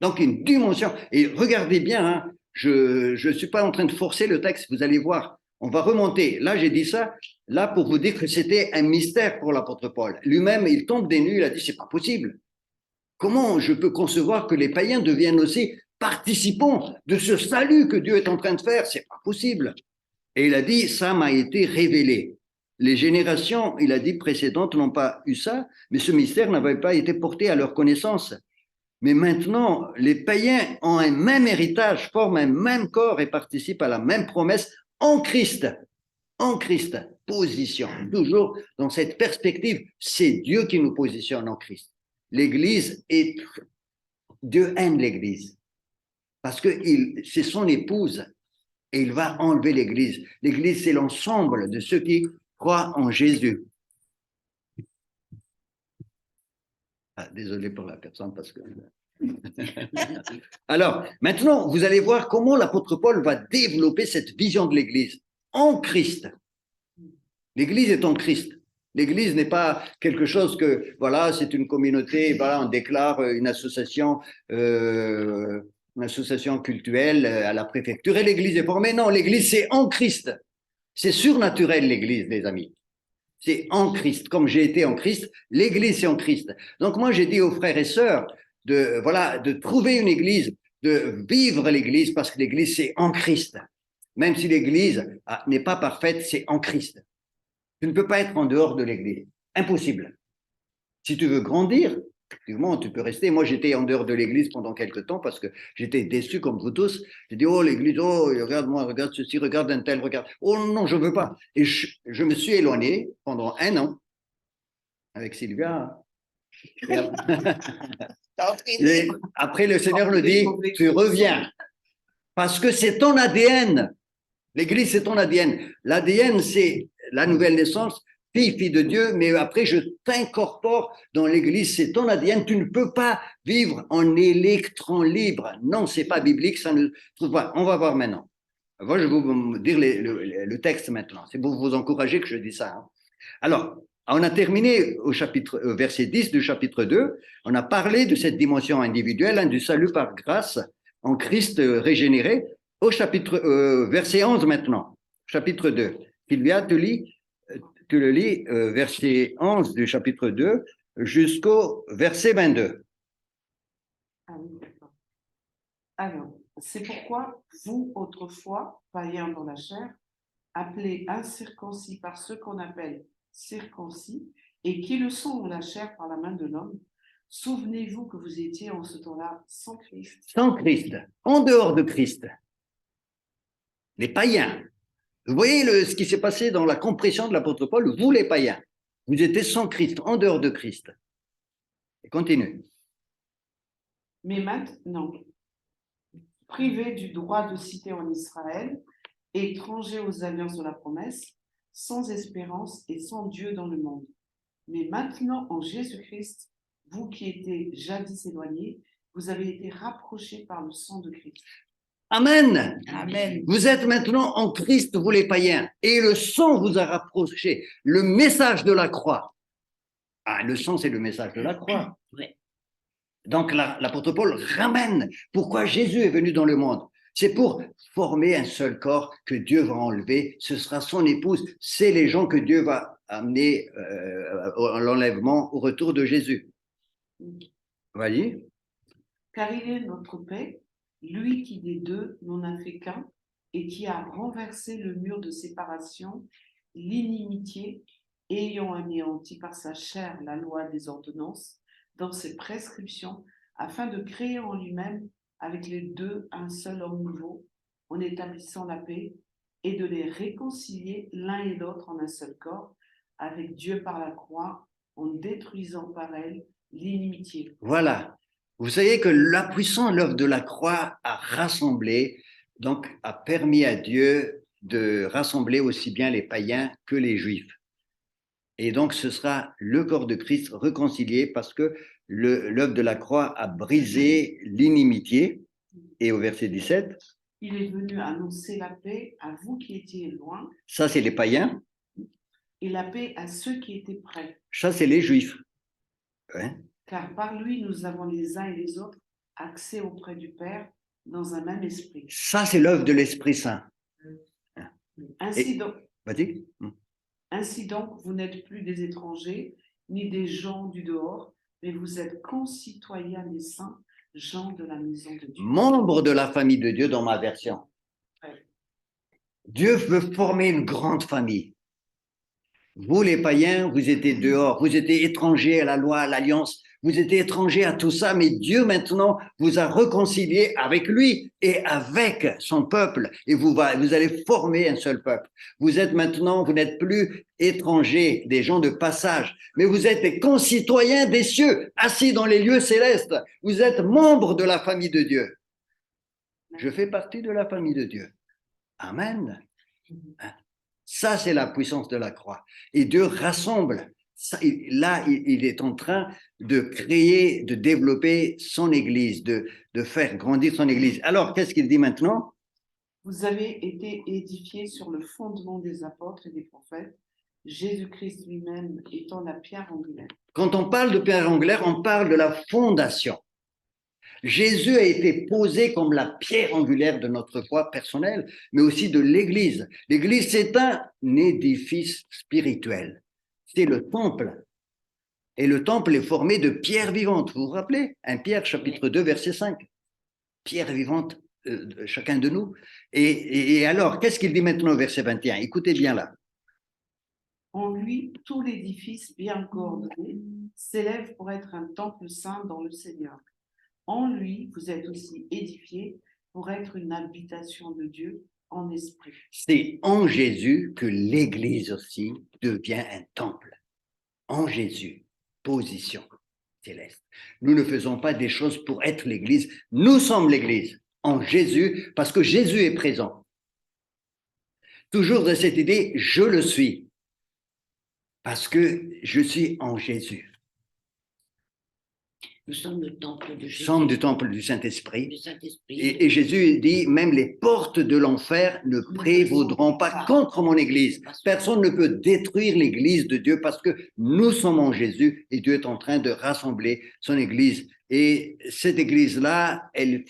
Donc une dimension. Et regardez bien, hein, je ne suis pas en train de forcer le texte, vous allez voir. On va remonter. Là, j'ai dit ça, là, pour vous dire que c'était un mystère pour l'apôtre Paul. Lui-même, il tombe des nues, il a dit, c'est pas possible. Comment je peux concevoir que les païens deviennent aussi participants de ce salut que Dieu est en train de faire? C'est pas possible. Et il a dit, ça m'a été révélé. Les générations, il a dit, précédentes n'ont pas eu ça, mais ce mystère n'avait pas été porté à leur connaissance. Mais maintenant, les païens ont un même héritage, forment un même corps et participent à la même promesse en Christ. En Christ, position. Toujours dans cette perspective, c'est Dieu qui nous positionne en Christ. L'Église Dieu aime l'Église parce que c'est son épouse et il va enlever l'Église. L'Église, c'est l'ensemble de ceux qui croient en Jésus. Ah, désolé pour la personne parce que. Alors, maintenant, vous allez voir comment l'apôtre Paul va développer cette vision de l'Église en Christ. L'Église est en Christ. L'Église n'est pas quelque chose que, voilà, c'est une communauté, voilà, on déclare une association cultuelle à la préfecture et l'Église est formée. Non, l'Église, c'est en Christ. C'est surnaturel, l'Église, les amis. C'est en Christ. Comme j'ai été en Christ, l'Église, c'est en Christ. Donc, moi, j'ai dit aux frères et sœurs de trouver une Église, de vivre l'Église, parce que l'Église, c'est en Christ. Même si l'Église n'est pas parfaite, c'est en Christ. Tu ne peux pas être en dehors de l'Église. Impossible. Si tu veux grandir, effectivement, tu peux rester. Moi, j'étais en dehors de l'Église pendant quelques temps parce que j'étais déçu comme vous tous. J'ai dit, oh, l'Église, oh, regarde-moi, regarde ceci, regarde un tel, regarde. Oh non, je ne veux pas. Et je me suis éloigné pendant 1 an avec Sylvia. Et après, le Seigneur me dit, tu reviens. Parce que c'est ton ADN. L'Église, c'est ton ADN. L'ADN, c'est la nouvelle naissance, fille de Dieu, mais après, je t'incorpore dans l'Église, c'est ton ADN. Tu ne peux pas vivre en électron libre. Non, c'est pas biblique, ça ne trouve pas. On va voir maintenant. Moi, je vais vous dire le texte maintenant. C'est pour vous encourager que je dis ça. Hein. Alors, on a terminé au verset 10 du chapitre 2. On a parlé de cette dimension individuelle, hein, du salut par grâce en Christ régénéré. Au verset 11 maintenant, chapitre 2. Sylvia, tu le lis, verset 11 du chapitre 2 jusqu'au verset 22. Ah oui, d'accord. Alors, c'est pourquoi vous, autrefois, païens dans la chair, appelés incirconcis par ceux qu'on appelle circoncis, et qui le sont dans la chair par la main de l'homme, souvenez-vous que vous étiez en ce temps-là sans Christ. Sans Christ, en dehors de Christ. Les païens. Vous voyez ce qui s'est passé dans la compression de l'apôtre Paul, vous les païens. Vous étiez sans Christ, en dehors de Christ. Et continue. Mais maintenant, privés du droit de cité en Israël, étrangers aux alliances de la promesse, sans espérance et sans Dieu dans le monde. Mais maintenant, en Jésus-Christ, vous qui étiez jadis éloignés, vous avez été rapprochés par le sang de Christ. Amen. Amen. Vous êtes maintenant en Christ, vous les païens, et le sang vous a rapprochés. Le message de la croix. Ah, le sang, c'est le message de la croix. Ouais. Donc, l'apôtre Paul ramène pourquoi Jésus est venu dans le monde. C'est pour former un seul corps que Dieu va enlever. Ce sera son épouse. C'est les gens que Dieu va amener à l'enlèvement au retour de Jésus. Voyez? Car il est notre paix, lui qui des deux n'en a fait qu'un, et qui a renversé le mur de séparation, l'inimitié, ayant anéanti par sa chair la loi des ordonnances, dans ses prescriptions, afin de créer en lui-même avec les deux un seul homme nouveau, en établissant la paix, et de les réconcilier l'un et l'autre en un seul corps, avec Dieu par la croix, en détruisant par elle l'inimitié. Voilà. Vous savez que la puissance, l'œuvre de la croix a rassemblé, donc a permis à Dieu de rassembler aussi bien les païens que les juifs. Et donc, ce sera le corps de Christ réconcilié parce que l'œuvre de la croix a brisé l'inimitié. Et au verset 17, il est venu annoncer la paix à vous qui étiez loin. Ça, c'est les païens. Et la paix à ceux qui étaient près. Ça, c'est les juifs. Ouais. Car par lui, nous avons les uns et les autres accès auprès du Père dans un même esprit. Ça, c'est l'œuvre de l'Esprit Saint. Ainsi donc, vas-y. Ainsi donc, vous n'êtes plus des étrangers, ni des gens du dehors, mais vous êtes concitoyens des saints, gens de la maison de Dieu. Membres de la famille de Dieu dans ma version. Ouais. Dieu veut former une grande famille. Vous, les païens, vous étiez dehors, vous étiez étrangers à la loi, à l'alliance, vous étiez étrangers à tout ça, mais Dieu maintenant vous a réconciliés avec lui et avec son peuple, et vous allez former un seul peuple. Vous êtes maintenant, vous n'êtes plus étrangers, des gens de passage, mais vous êtes des concitoyens des cieux, assis dans les lieux célestes. Vous êtes membres de la famille de Dieu. Je fais partie de la famille de Dieu. Amen. Ça, c'est la puissance de la croix. Et Dieu rassemble Là, il est en train de créer, de développer son Église, de faire grandir son Église. Alors, qu'est-ce qu'il dit maintenant? Vous avez été édifiés sur le fondement des apôtres et des prophètes, Jésus-Christ lui-même étant la pierre angulaire. Quand on parle de pierre angulaire, on parle de la fondation. Jésus a été posé comme la pierre angulaire de notre foi personnelle, mais aussi de l'Église. L'Église, c'est un édifice spirituel. C'est le temple. Et le temple est formé de pierres vivantes. Vous vous rappelez? 1 Pierre, chapitre 2, verset 5. Pierres vivantes, chacun de nous. Et alors, qu'est-ce qu'il dit maintenant au verset 21? Écoutez bien là. En lui, tout l'édifice bien coordonné s'élève pour être un temple saint dans le Seigneur. En lui, vous êtes aussi édifiés pour être une habitation de Dieu en esprit. C'est en Jésus que l'Église aussi devient un temple. En Jésus, position céleste. Nous ne faisons pas des choses pour être l'Église. Nous sommes l'Église en Jésus parce que Jésus est présent. Toujours dans cette idée, je le suis parce que je suis en Jésus. Nous sommes le temple de Nous Jésus. sommes du temple du Saint-Esprit. Du Saint-Esprit. Et Jésus dit, même les portes de l'enfer ne prévaudront pas contre mon Église. Personne ne peut détruire l'Église de Dieu parce que nous sommes en Jésus et Dieu est en train de rassembler son Église. Et cette Église-là, elle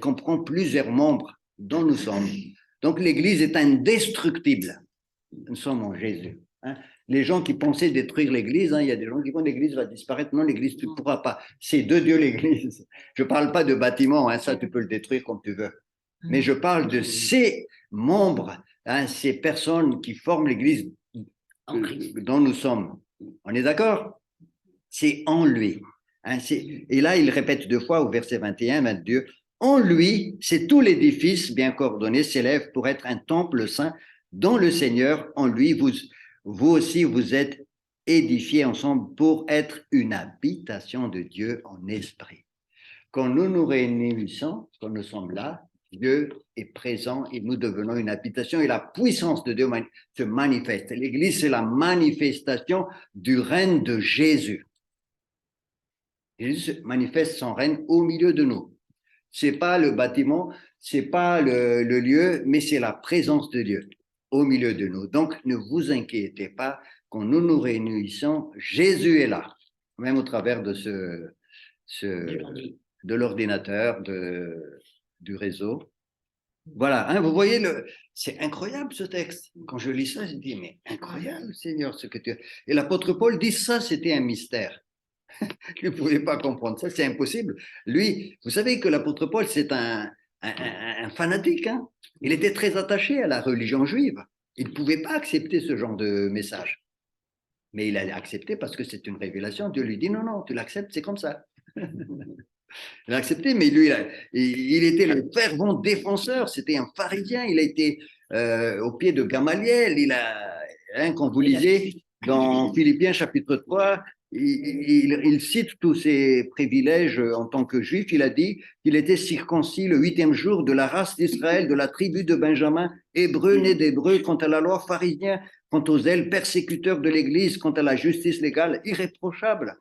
comprend plusieurs membres dont nous sommes. Donc l'Église est indestructible. Nous sommes en Jésus. Les gens qui pensaient détruire l'Église, il y a des gens qui pensent que l'Église va disparaître. Non, l'Église, tu ne pourras pas. C'est de Dieu l'Église. Je ne parle pas de bâtiment, ça tu peux le détruire comme tu veux. Mais je parle de ces membres, ces personnes qui forment l'Église dont nous sommes. On est d'accord? C'est en lui. Et là, il répète 2 fois au verset 21, 22. En lui, c'est tout l'édifice bien coordonné s'élève pour être un temple saint dans le Seigneur. En lui, vous aussi, vous êtes édifiés ensemble pour être une habitation de Dieu en esprit. Quand nous nous réunissons, quand nous sommes là, Dieu est présent et nous devenons une habitation et la puissance de Dieu se manifeste. L'Église, c'est la manifestation du règne de Jésus. Jésus manifeste son règne au milieu de nous. C'est pas le bâtiment, c'est pas le lieu, mais c'est la présence de Dieu au milieu de nous. Donc, ne vous inquiétez pas, quand nous nous réunissons, Jésus est là, même au travers de de l'ordinateur, du réseau. Voilà, vous voyez, c'est incroyable ce texte. Quand je lis ça, je dis, mais incroyable, Seigneur, ce que tu as. Et l'apôtre Paul dit ça, c'était un mystère. Il ne pouvait pas comprendre ça, c'est impossible. Lui, vous savez que l'apôtre Paul, c'est un fanatique. Il était très attaché à la religion juive. Il ne pouvait pas accepter ce genre de message. Mais il a accepté parce que c'est une révélation. Dieu lui dit, non, non, tu l'acceptes, c'est comme ça. Il a accepté, mais lui, il était le fervent défenseur. C'était un pharisien. Il a été au pied de Gamaliel. Quand vous lisez dans Philippiens chapitre 3, il cite tous ses privilèges en tant que juif. Il a dit qu'il était circoncis le 8e jour de la race d'Israël, de la tribu de Benjamin, hébreu, né d'hébreu, quant à la loi pharisien, quant aux zèles persécuteurs de l'Église, quant à la justice légale, irréprochable.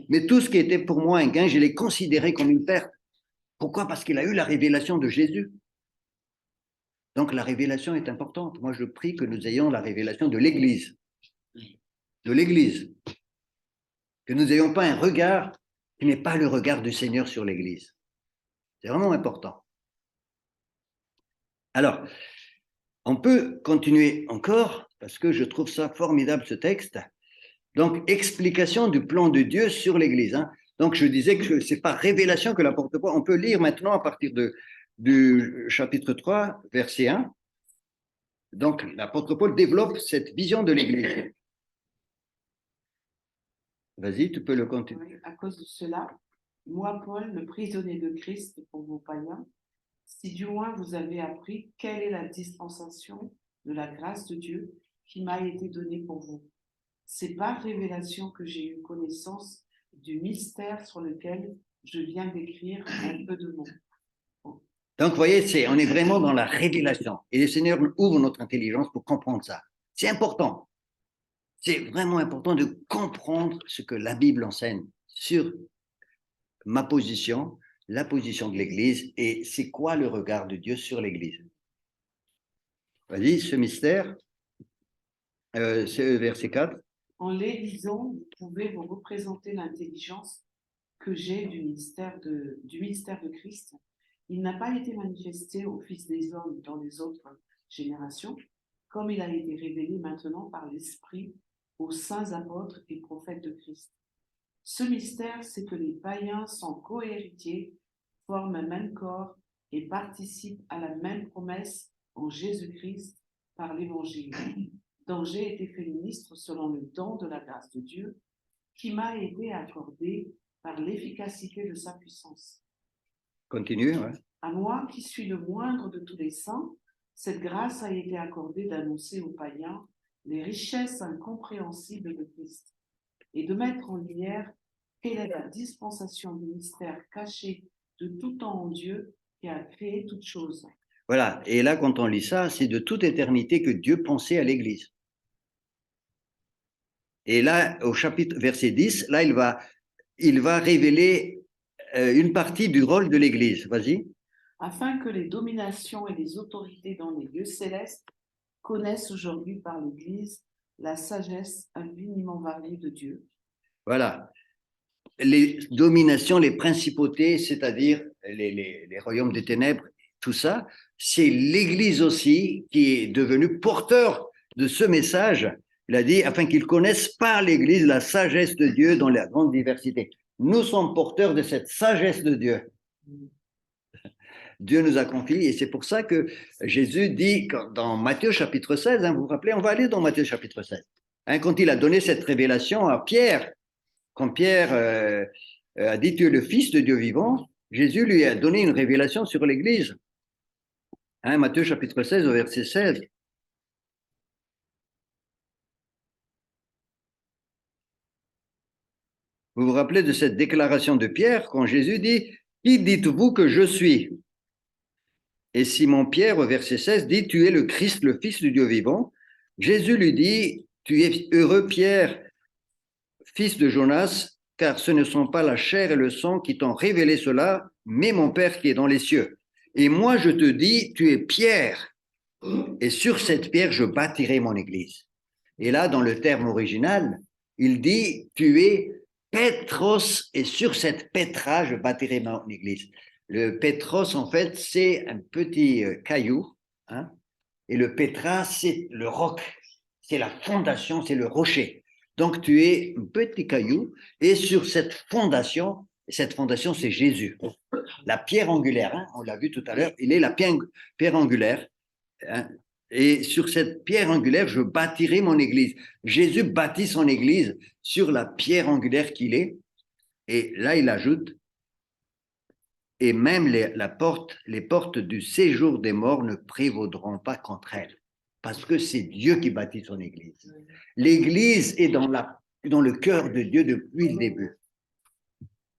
Mais tout ce qui était pour moi un gain, je l'ai considéré comme une perte. Pourquoi? Parce qu'il a eu la révélation de Jésus. Donc la révélation est importante. Moi, je prie que nous ayons la révélation de l'Église. De l'Église. Que nous n'ayons pas un regard qui n'est pas le regard du Seigneur sur l'Église. C'est vraiment important. Alors, on peut continuer encore, parce que je trouve ça formidable ce texte. Donc, explication du plan de Dieu sur l'Église. Donc, je disais que ce n'est pas révélation que l'apôtre Paul. On peut lire maintenant à partir du chapitre 3, verset 1. Donc, l'apôtre Paul développe cette vision de l'Église. Vas-y, tu peux le continuer. Oui, à cause de cela, moi, Paul, le prisonnier de Christ pour vos païens, si du moins vous avez appris quelle est la dispensation de la grâce de Dieu qui m'a été donnée pour vous. C'est par révélation que j'ai eu connaissance du mystère sur lequel je viens d'écrire un peu de mots. Donc, vous voyez, on est vraiment dans la révélation. Et le Seigneur ouvre notre intelligence pour comprendre ça. C'est important. C'est vraiment important de comprendre ce que la Bible enseigne sur ma position, la position de l'Église et c'est quoi le regard de Dieu sur l'Église. Vas-y, ce mystère, c'est verset 4. En les lisant, vous pouvez vous représenter l'intelligence que j'ai du mystère de Christ. Il n'a pas été manifesté au Fils des hommes dans les autres générations, comme il a été révélé maintenant par l'Esprit aux saints apôtres et prophètes de Christ. Ce mystère, c'est que les païens sont cohéritiers, forment un même corps et participent à la même promesse en Jésus-Christ par l'Évangile, dont j'ai été fait ministre selon le don de la grâce de Dieu, qui m'a été accordé par l'efficacité de sa puissance. Continue. Ouais. À moi, qui suis le moindre de tous les saints, cette grâce a été accordée d'annoncer aux païens les richesses incompréhensibles de Christ et de mettre en lumière quelle est la dispensation du mystère caché de tout temps en Dieu qui a créé toutes choses. Voilà, et là, quand on lit ça, c'est de toute éternité que Dieu pensait à l'Église. Et là, au chapitre verset 10, là, il va révéler une partie du rôle de l'Église. Vas-y. Afin que les dominations et les autorités dans les lieux célestes connaissent aujourd'hui par l'Église la sagesse infiniment variée de Dieu. Voilà. Les dominations, les principautés, c'est-à-dire les royaumes des ténèbres, tout ça, c'est l'Église aussi qui est devenue porteur de ce message. Il a dit, afin qu'ils connaissent par l'Église la sagesse de Dieu dans la grande diversité. Nous sommes porteurs de cette sagesse de Dieu. Dieu nous a confié, et c'est pour ça que Jésus dit dans Matthieu chapitre 16, vous vous rappelez, on va aller dans Matthieu chapitre 16, quand il a donné cette révélation à Pierre, quand Pierre a dit tu es le Fils de Dieu vivant, Jésus lui a donné une révélation sur l'Église. Matthieu chapitre 16 au verset 16. Vous vous rappelez de cette déclaration de Pierre quand Jésus dit « Qui dites-vous que je suis ?» Et Simon-Pierre, au verset 16, dit « Tu es le Christ, le Fils du Dieu vivant. » Jésus lui dit « Tu es heureux, Pierre, fils de Jonas, car ce ne sont pas la chair et le sang qui t'ont révélé cela, mais mon Père qui est dans les cieux. Et moi, je te dis, tu es Pierre, et sur cette pierre, je bâtirai mon église. » Et là, dans le terme original, il dit, tu es Pétros, et sur cette pétra, je bâtirai mon église. Le Pétros, en fait, c'est un petit caillou, et le pétra, c'est le roc, c'est la fondation, c'est le rocher. Donc, tu es un petit caillou, et sur cette fondation, c'est Jésus. La pierre angulaire, on l'a vu tout à l'heure, il est la pierre angulaire. Et sur cette pierre angulaire, je bâtirai mon église. Jésus bâtit son église sur la pierre angulaire qu'il est. Et là, il ajoute, et même les portes du séjour des morts ne prévaudront pas contre elle. Parce que c'est Dieu qui bâtit son église. L'église est dans le cœur de Dieu depuis le début.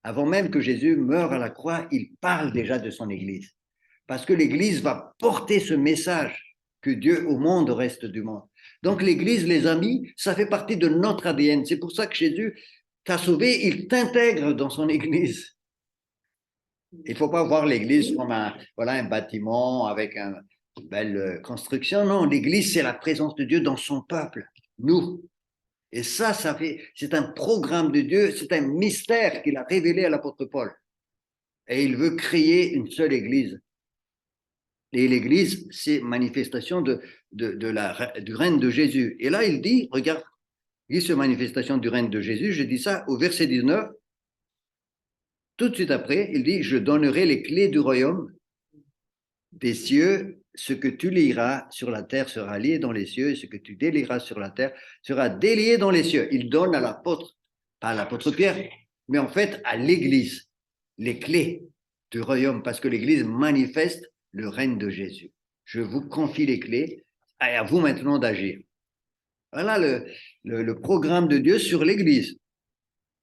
Avant même que Jésus meure à la croix, il parle déjà de son église. Parce que l'église va porter ce message que Dieu au monde, au reste du monde. Donc l'église, les amis, ça fait partie de notre ADN. C'est pour ça que Jésus t'a sauvé, il t'intègre dans son église. Il ne faut pas voir l'église comme un bâtiment avec une belle construction. Non, l'église, c'est la présence de Dieu dans son peuple, nous. Et ça c'est un programme de Dieu, c'est un mystère qu'il a révélé à l'apôtre Paul. Et il veut créer une seule église. Et l'église, c'est manifestation du règne de Jésus. Et là, il dit, regarde, il dit cette manifestation du règne de Jésus, je dis ça au verset 19. Tout de suite après, il dit, je donnerai les clés du royaume des cieux. Ce que tu lieras sur la terre sera lié dans les cieux, et ce que tu délieras sur la terre sera délié dans les cieux. Il donne à l'apôtre, pas à l'apôtre Pierre, mais en fait à l'église, les clés du royaume, parce que l'église manifeste le règne de Jésus. Je vous confie les clés, et à vous maintenant d'agir. Voilà le programme de Dieu sur l'église.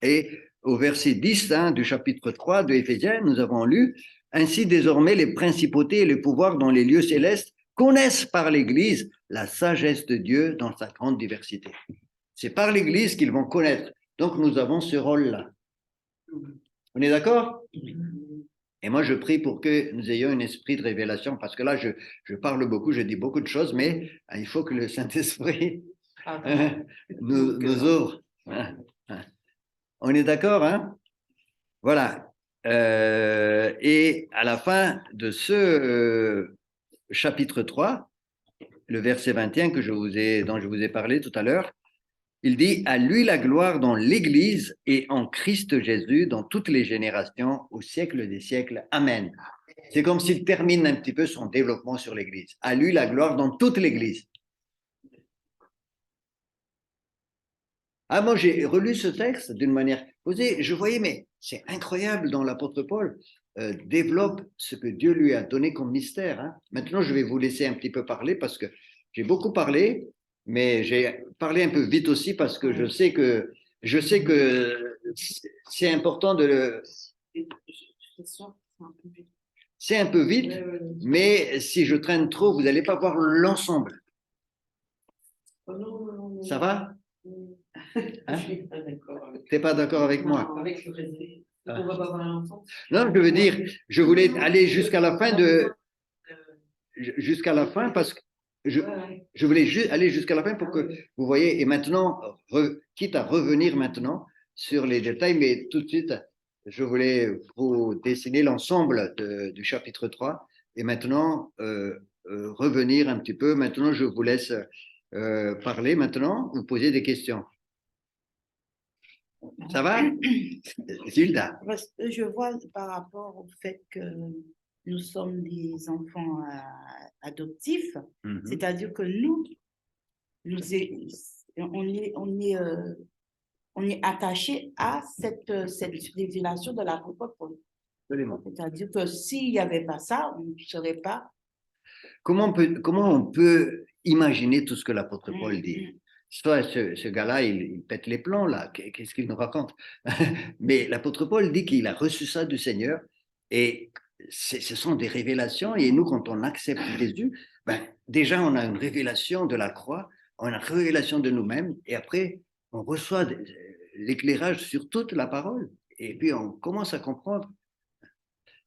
Et au verset 10 du chapitre 3 de Éphésiens, nous avons lu « Ainsi désormais les principautés et les pouvoirs dans les lieux célestes connaissent par l'Église la sagesse de Dieu dans sa grande diversité. » C'est par l'Église qu'ils vont connaître. Donc, nous avons ce rôle-là. On est d'accord? Et moi, je prie pour que nous ayons un esprit de révélation, parce que là, je parle beaucoup, je dis beaucoup de choses, mais il faut que le Saint-Esprit nous ouvre. On est d'accord, hein? Voilà. Et à la fin de ce chapitre 3, le verset 21 dont je vous ai parlé tout à l'heure, il dit « À lui la gloire dans l'Église et en Christ Jésus dans toutes les générations, au siècle des siècles. Amen. » C'est comme s'il termine un petit peu son développement sur l'Église. À lui la gloire dans toute l'Église. Ah, moi, j'ai relu ce texte d'une manière posée. Je voyais, mais c'est incroyable dans l'apôtre Paul. Développe ce que Dieu lui a donné comme mystère. Hein. Maintenant, je vais vous laisser un petit peu parler parce que j'ai beaucoup parlé, mais j'ai parlé un peu vite aussi parce que je sais que c'est important de le. C'est un peu vite, mais si je traîne trop, vous n'allez pas voir l'ensemble. Ça va? Hein? Tu n'es pas d'accord avec moi? Avec le résumé. On va pas voir l'ensemble. Non, je veux dire, je voulais aller jusqu'à la fin jusqu'à la fin parce que je voulais aller jusqu'à la fin pour que vous voyez. Et maintenant, quitte à revenir maintenant sur les détails, mais tout de suite, je voulais vous dessiner l'ensemble du chapitre 3 et maintenant revenir un petit peu. Maintenant, je vous laisse parler maintenant, vous poser des questions. Ça va, Zilda? Je vois par rapport au fait que nous sommes des enfants adoptifs, c'est-à-dire que on est attaché à cette révélation de l'apôtre Paul. Absolument. C'est-à-dire que s'il n'y avait pas ça, on ne saurait pas. Comment on peut imaginer tout ce que l'apôtre Paul dit? Soit ce gars-là, il pète les plombs, là. Qu'est-ce qu'il nous raconte? Mais l'apôtre Paul dit qu'il a reçu ça du Seigneur et ce sont des révélations. Et nous, quand on accepte Jésus, déjà, on a une révélation de la croix, on a une révélation de nous-mêmes et après, on reçoit l'éclairage sur toute la parole. Et puis, on commence à comprendre.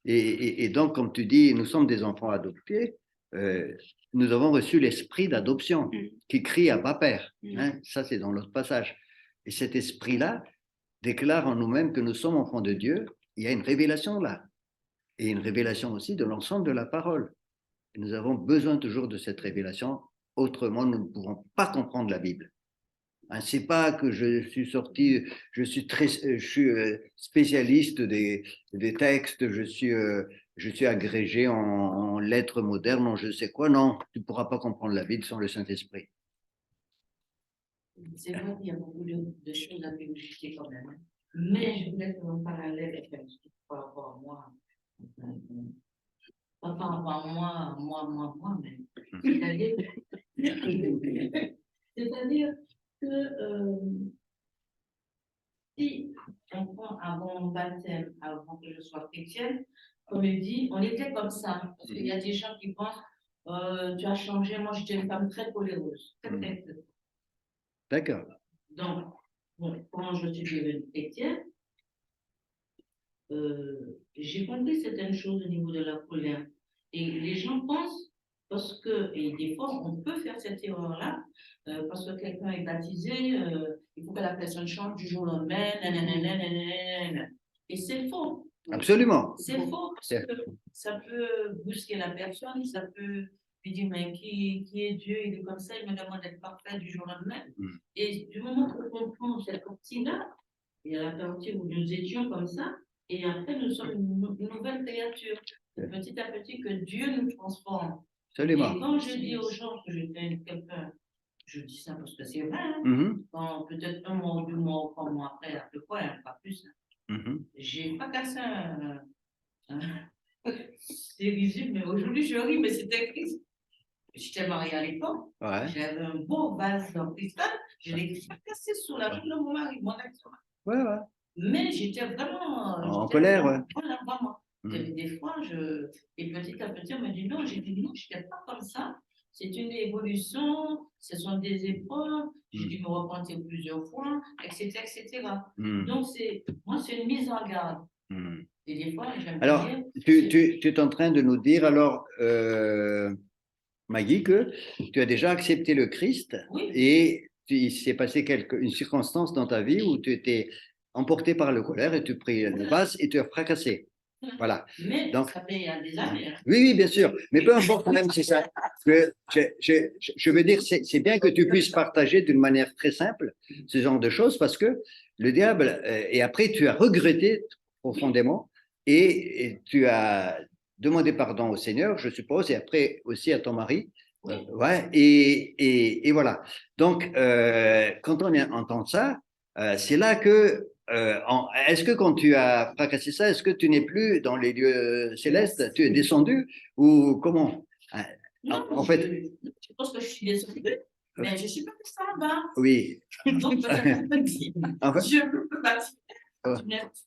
Et donc, comme tu dis, nous sommes des enfants adoptés. Nous avons reçu l'esprit d'adoption qui crie Abba Père. Hein, ça, c'est dans l'autre passage. Et cet esprit-là déclare en nous-mêmes que nous sommes enfants de Dieu. Il y a une révélation là. Et une révélation aussi de l'ensemble de la parole. Et nous avons besoin toujours de cette révélation. Autrement, nous ne pourrons pas comprendre la Bible. Hein, c'est pas que je suis sorti, je suis spécialiste des textes, je suis agrégé en lettres modernes, en je sais quoi. Non, tu ne pourras pas comprendre la Bible sans le Saint-Esprit. C'est vrai qu'il y a beaucoup de choses à vérifier quand même. Hein. Mais je voulais faire un parallèle avec un petit par rapport à moi. Pas par rapport à moi, mais c'est-à-dire que si on prend avant mon baptême, avant que je sois chrétienne, comme il dit, on était comme ça. Parce qu'il y a des gens qui pensent, tu as changé, moi j'étais une femme très coléreuse, très. D'accord. Donc, bon, quand je suis devenue chrétienne, j'ai compris certaines choses au niveau de la colère. Et les gens pensent, parce que, et des fois, on peut faire cette erreur-là, parce que quelqu'un est baptisé, il faut que la personne change du jour au lendemain, nanana. Et c'est faux. Absolument. C'est faux, parce que ça peut brusquer la personne, ça peut lui dire, mais qui est Dieu, il est comme ça, il me demande d'être parfait du jour au lendemain. Et du moment qu'on comprend cette partie-là, il y a la partie où nous étions comme ça, et après, nous sommes une nouvelle créature. Petit à petit, que Dieu nous transforme. Absolument. Et quand je dis aux gens que j'étais quelqu'un, je dis ça parce que c'est vrai, hein, quand peut-être un mois ou 2 mois ou 3 mois après, à peu près, pas plus, j'ai pas cassé c'est visible, mais aujourd'hui je ris, mais c'était triste. J'étais mariée à l'époque, j'avais un beau vase en cristal, je l'ai cassé sur la jambe de mon mari, mon ex-mari. Mais j'étais vraiment en colère, voilà, vraiment. Des fois, et petit à petit, on me dit non, j'ai dit non, je n'étais pas comme ça. c'est une évolution, ce sont des épreuves, j'ai dû me repentir plusieurs fois, etc., etc. Donc, moi, c'est une mise en garde. Et des fois, j'aime Alors, dire... tu es en train de nous dire, alors, Maggie, que tu as déjà accepté le Christ Oui. et il s'est passé une circonstance dans ta vie où tu étais emporté par la colère et tu pris le vase et tu as fracassé. Voilà. Mais donc, ça fait il y a des années. Oui, oui, bien sûr. Mais peu importe, même si ça. Je veux dire, c'est bien que tu puisses partager d'une manière très simple ce genre de choses parce que le diable, et après tu as regretté profondément et tu as demandé pardon au Seigneur, je suppose, et après aussi à ton mari. Ouais, et voilà. Donc, quand on entend ça, c'est là que est-ce que quand tu as fracassé ça, est-ce que tu n'es plus dans les lieux célestes? Tu es descendu ou comment? Non, En fait, je pense que je suis descendue, mais je ne suis pas restée là-bas. oui. Donc, peut-être me dit, En fait, je peux pas tu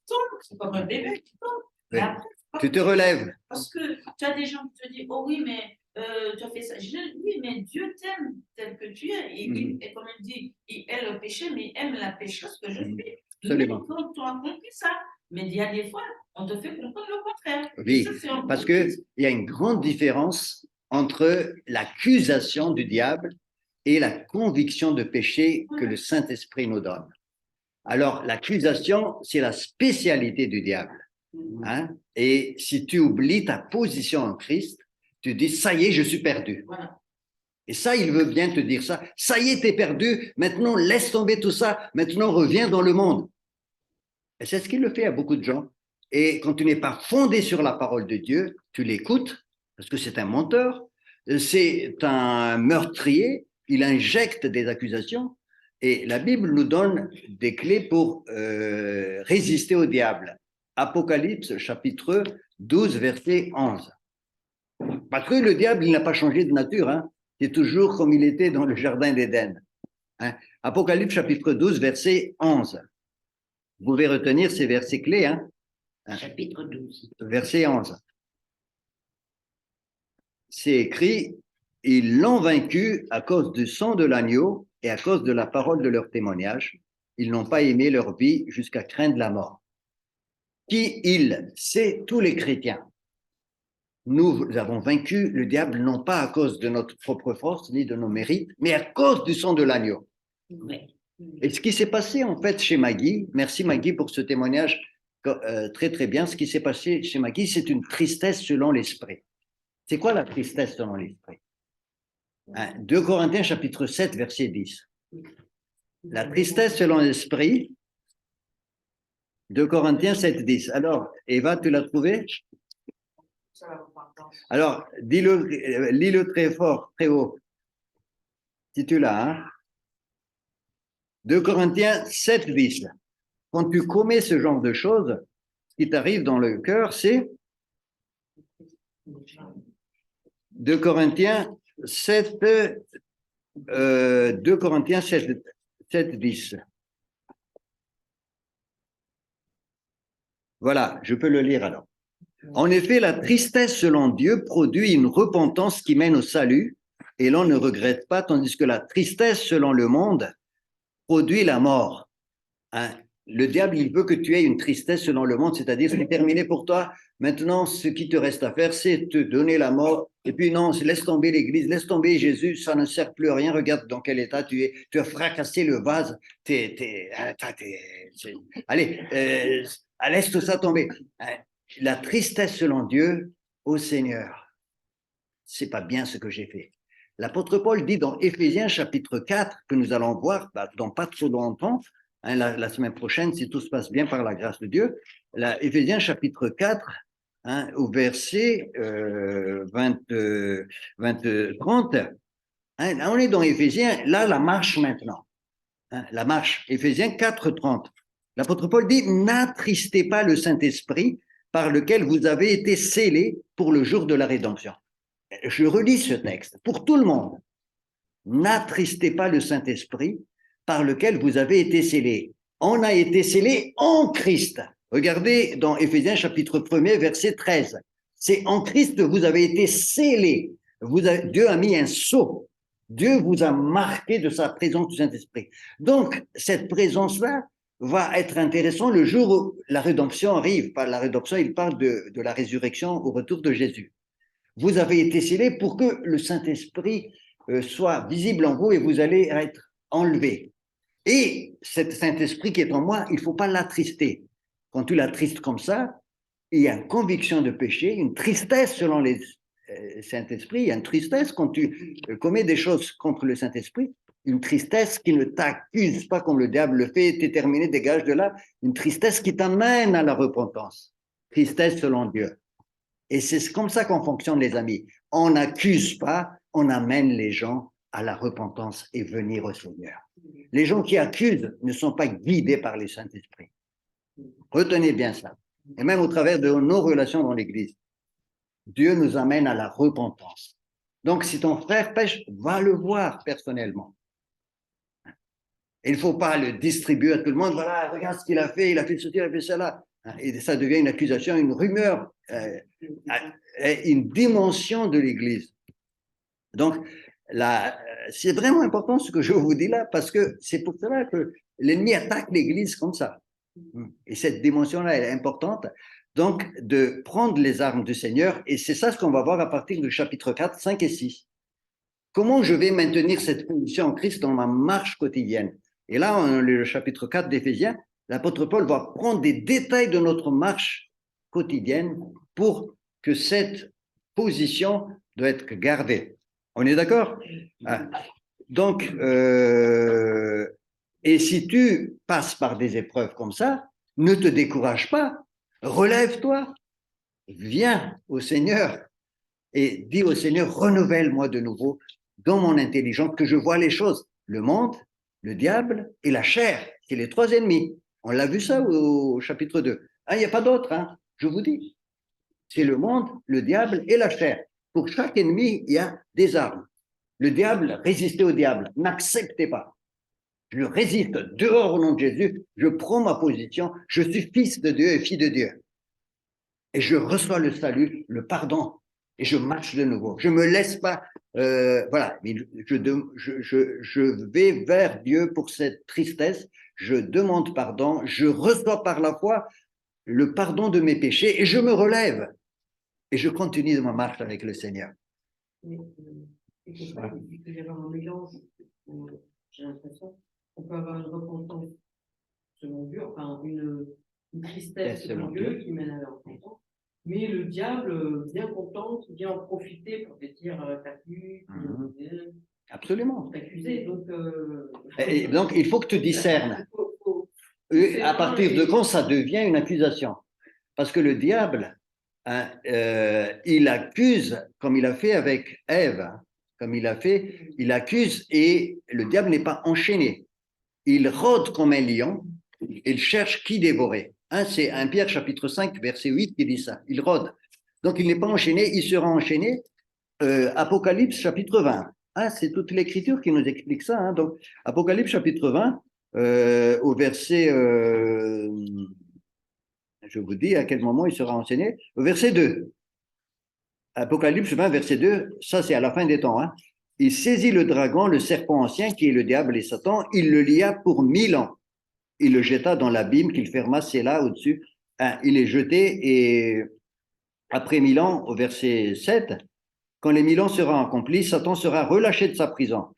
tombes, c'est comme un bébé qui tombe. Mais oui. après, Tu te relèves. parce que tu as des gens qui te disent, oh oui, mais tu as fait ça. Je dis, oui, mais Dieu t'aime tel que tu es. Et comme il dit, il est le péché, mais il aime la pécheuse que je suis. Absolument. Mais quand tu as compris ça, mais il y a des fois, on te fait comprendre le contraire. Oui, ça, parce qu'il y a une grande différence entre l'accusation du diable et la conviction de péché que le Saint-Esprit nous donne. Alors, l'accusation, c'est la spécialité du diable. Hein? Et si tu oublies ta position en Christ, tu dis, ça y est, je suis perdu. Voilà. Et ça, il veut bien te dire ça. Ça y est, t'es perdu. Maintenant, laisse tomber tout ça. Maintenant, reviens dans le monde. Et c'est ce qu'il le fait à beaucoup de gens. Et quand tu n'es pas fondé sur la parole de Dieu, tu l'écoutes, parce que c'est un menteur, c'est un meurtrier, il injecte des accusations. Et la Bible nous donne des clés pour résister au diable. Apocalypse, chapitre 12, verset 11. Parce que le diable, il n'a pas changé de nature. Hein. C'est toujours comme il était dans le jardin d'Éden. Hein. Apocalypse, chapitre 12, verset 11. Vous pouvez retenir ces versets clés. Hein. Chapitre 12. Verset 11. C'est écrit, ils l'ont vaincu à cause du sang de l'agneau et à cause de la parole de leur témoignage. Ils n'ont pas aimé leur vie jusqu'à craindre la mort. Qui ils? C'est tous les chrétiens. Nous avons vaincu le diable non pas à cause de notre propre force ni de nos mérites, mais à cause du sang de l'agneau. Oui. Et ce qui s'est passé en fait chez Maggie, merci Maggie pour ce témoignage très très bien, ce qui s'est passé chez Maggie, c'est une tristesse selon l'esprit. C'est quoi la tristesse selon l'esprit? 2 Corinthiens chapitre 7 verset 10. La tristesse selon l'esprit, 2 Corinthiens 7, 10. Alors, Eva, tu l'as trouvé? Alors, lis-le très fort, très haut. Si tu l'as, hein? 2 Corinthiens 7, 10. Quand tu commets ce genre de choses, ce qui t'arrive dans le cœur, c'est 2 Corinthiens 7, 2 Corinthiens 7, 7, 10. Voilà, je peux le lire alors. En effet, la tristesse selon Dieu produit une repentance qui mène au salut et l'on ne regrette pas, tandis que la tristesse selon le monde produit la mort. Hein? Le diable, il veut que tu aies une tristesse selon le monde, c'est-à-dire c'est terminé pour toi. Maintenant, ce qui te reste à faire, c'est te donner la mort. Et puis non, laisse tomber l'Église, laisse tomber Jésus, ça ne sert plus à rien. Regarde dans quel état tu es. Tu as fracassé le vase. Allez, laisse tout ça tomber. La tristesse selon Dieu, ô Seigneur, c'est pas bien ce que j'ai fait. L'apôtre Paul dit dans Éphésiens chapitre 4, que nous allons voir dans pas trop longtemps, hein, la semaine prochaine, si tout se passe bien par la grâce de Dieu, Éphésiens chapitre 4, hein, au verset 30, hein, là on est dans Éphésiens, là la marche maintenant, hein, la marche, Éphésiens 4, 30. L'apôtre Paul dit, n'attristez pas le Saint-Esprit par lequel vous avez été scellés pour le jour de la rédemption. Je relis ce texte pour tout le monde. N'attristez pas le Saint-Esprit par lequel vous avez été scellés. On a été scellés en Christ. Regardez dans Éphésiens chapitre 1er, verset 13. C'est en Christ que vous avez été scellés. Dieu a mis un sceau. Dieu vous a marqué de sa présence du Saint-Esprit. Donc, cette présence-là va être intéressante le jour où la rédemption arrive. Par la rédemption, il parle de la résurrection au retour de Jésus. Vous avez été scellés pour que le Saint-Esprit soit visible en vous et vous allez être enlevés. Et cet Saint-Esprit qui est en moi, il ne faut pas l'attrister. Quand tu l'attristes comme ça, il y a une conviction de péché, une tristesse selon les Saint-Esprit, il y a une tristesse quand tu commets des choses contre le Saint-Esprit, une tristesse qui ne t'accuse pas comme le diable le fait, t'es terminé, dégage de là, une tristesse qui t'amène à la repentance, tristesse selon Dieu. Et c'est comme ça qu'on fonctionne, les amis. On n'accuse pas, on amène les gens à la repentance et venir au Seigneur. Les gens qui accusent ne sont pas guidés par le Saint-Esprit. Retenez bien ça. Et même au travers de nos relations dans l'Église, Dieu nous amène à la repentance. Donc, si ton frère pêche, va le voir personnellement. Il ne faut pas le distribuer à tout le monde. Voilà, regarde ce qu'il a fait ceci, il a fait cela. Et ça devient une accusation, une rumeur, une dimension de l'Église. Donc, c'est vraiment important ce que je vous dis là, parce que c'est pour cela que l'ennemi attaque l'Église comme ça. Et cette dimension-là, elle est importante. Donc, de prendre les armes du Seigneur, et c'est ça ce qu'on va voir à partir du chapitre 4, 5 et 6. Comment je vais maintenir cette position en Christ dans ma marche quotidienne? Et là, dans le chapitre 4 d'Éphésiens, l'apôtre Paul va prendre des détails de notre marche quotidienne pour que cette position doit être gardée. On est d'accord? Donc, et si tu passes par des épreuves comme ça, ne te décourage pas, relève-toi, viens au Seigneur et dis au Seigneur, renouvelle-moi de nouveau dans mon intelligence, que je vois les choses. Le monde, le diable et la chair, c'est les trois ennemis. On l'a vu ça au chapitre 2. Il n'y a pas d'autre, je vous dis. C'est le monde, le diable et la chair. Pour chaque ennemi, il y a des armes. Le diable, résistez au diable, n'acceptez pas. Je résiste dehors au nom de Jésus, je prends ma position, je suis fils de Dieu et fille de Dieu. Et je reçois le salut, le pardon, et je marche de nouveau. Je ne me laisse pas, voilà, je vais vers Dieu pour cette tristesse, je demande pardon, je reçois par la foi le pardon de mes péchés et je me relève. Et je continue ma marche avec le Seigneur. Il peut y avoir un mélange, j'ai l'impression. On peut avoir une repentance selon Dieu, enfin une tristesse selon Dieu qui mène à la repentance. Mais le diable, bien content, vient en profiter pour te dire t'as pu, absolument. t'accuser. Donc, il faut que tu discernes. À partir de quand ça devient une accusation? Parce que le diable, il accuse, comme il a fait avec Ève, comme il a fait, il accuse et le diable n'est pas enchaîné. Il rôde comme un lion, il cherche qui dévorer. C'est 1 Pierre chapitre 5, verset 8 qui dit ça. Il rôde. Donc il n'est pas enchaîné, il sera enchaîné. Apocalypse chapitre 20. C'est toute l'écriture qui nous explique ça. Donc Apocalypse chapitre 20, au verset, je vous dis à quel moment il sera enchaîné, au verset 2. Apocalypse 20, verset 2, ça c'est à la fin des temps. Il saisit le dragon, le serpent ancien, qui est le diable et Satan, il le lia pour 1000 ans. Il le jeta dans l'abîme qu'il ferma, c'est là au-dessus. Il est jeté et après 1000 ans, au verset 7, quand les 1000 ans seront accomplis, Satan sera relâché de sa prison.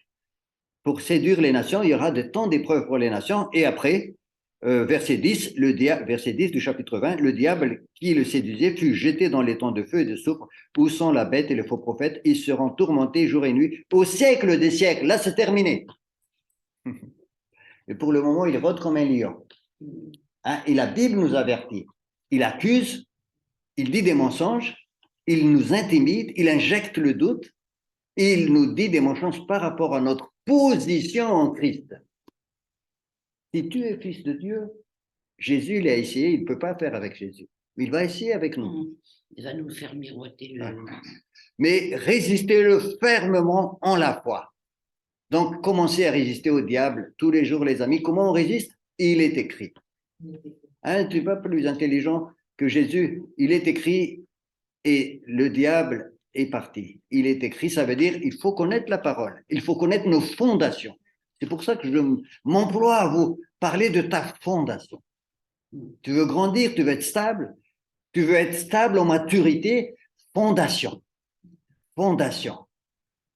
Pour séduire les nations, il y aura de temps d'épreuves pour les nations. Et après, verset 10, verset 10 du chapitre 20, le diable qui le séduisait fut jeté dans les temps de feu et de soufre, où sont la bête et le faux prophète. Ils seront tourmentés jour et nuit au siècle des siècles. Là, c'est terminé. Et pour le moment, il rôde comme un lion. Et la Bible nous avertit. Il accuse, il dit des mensonges, il nous intimide, il injecte le doute, il nous dit des mensonges par rapport à notre position en Christ. Si tu es fils de Dieu, Jésus, il a essayé, il ne peut pas faire avec Jésus. Il va essayer avec nous. Il va nous faire miroiter le... Mais résistez-le fermement en la foi. Donc, commencez à résister au diable tous les jours, les amis. Comment on résiste? Il est écrit. Tu n'es pas plus intelligent que Jésus. Il est écrit et le diable, est parti. Il est écrit, ça veut dire il faut connaître la parole, il faut connaître nos fondations. C'est pour ça que je m'emploie à vous parler de ta fondation. Tu veux grandir, tu veux être stable, en maturité, fondation. Fondation.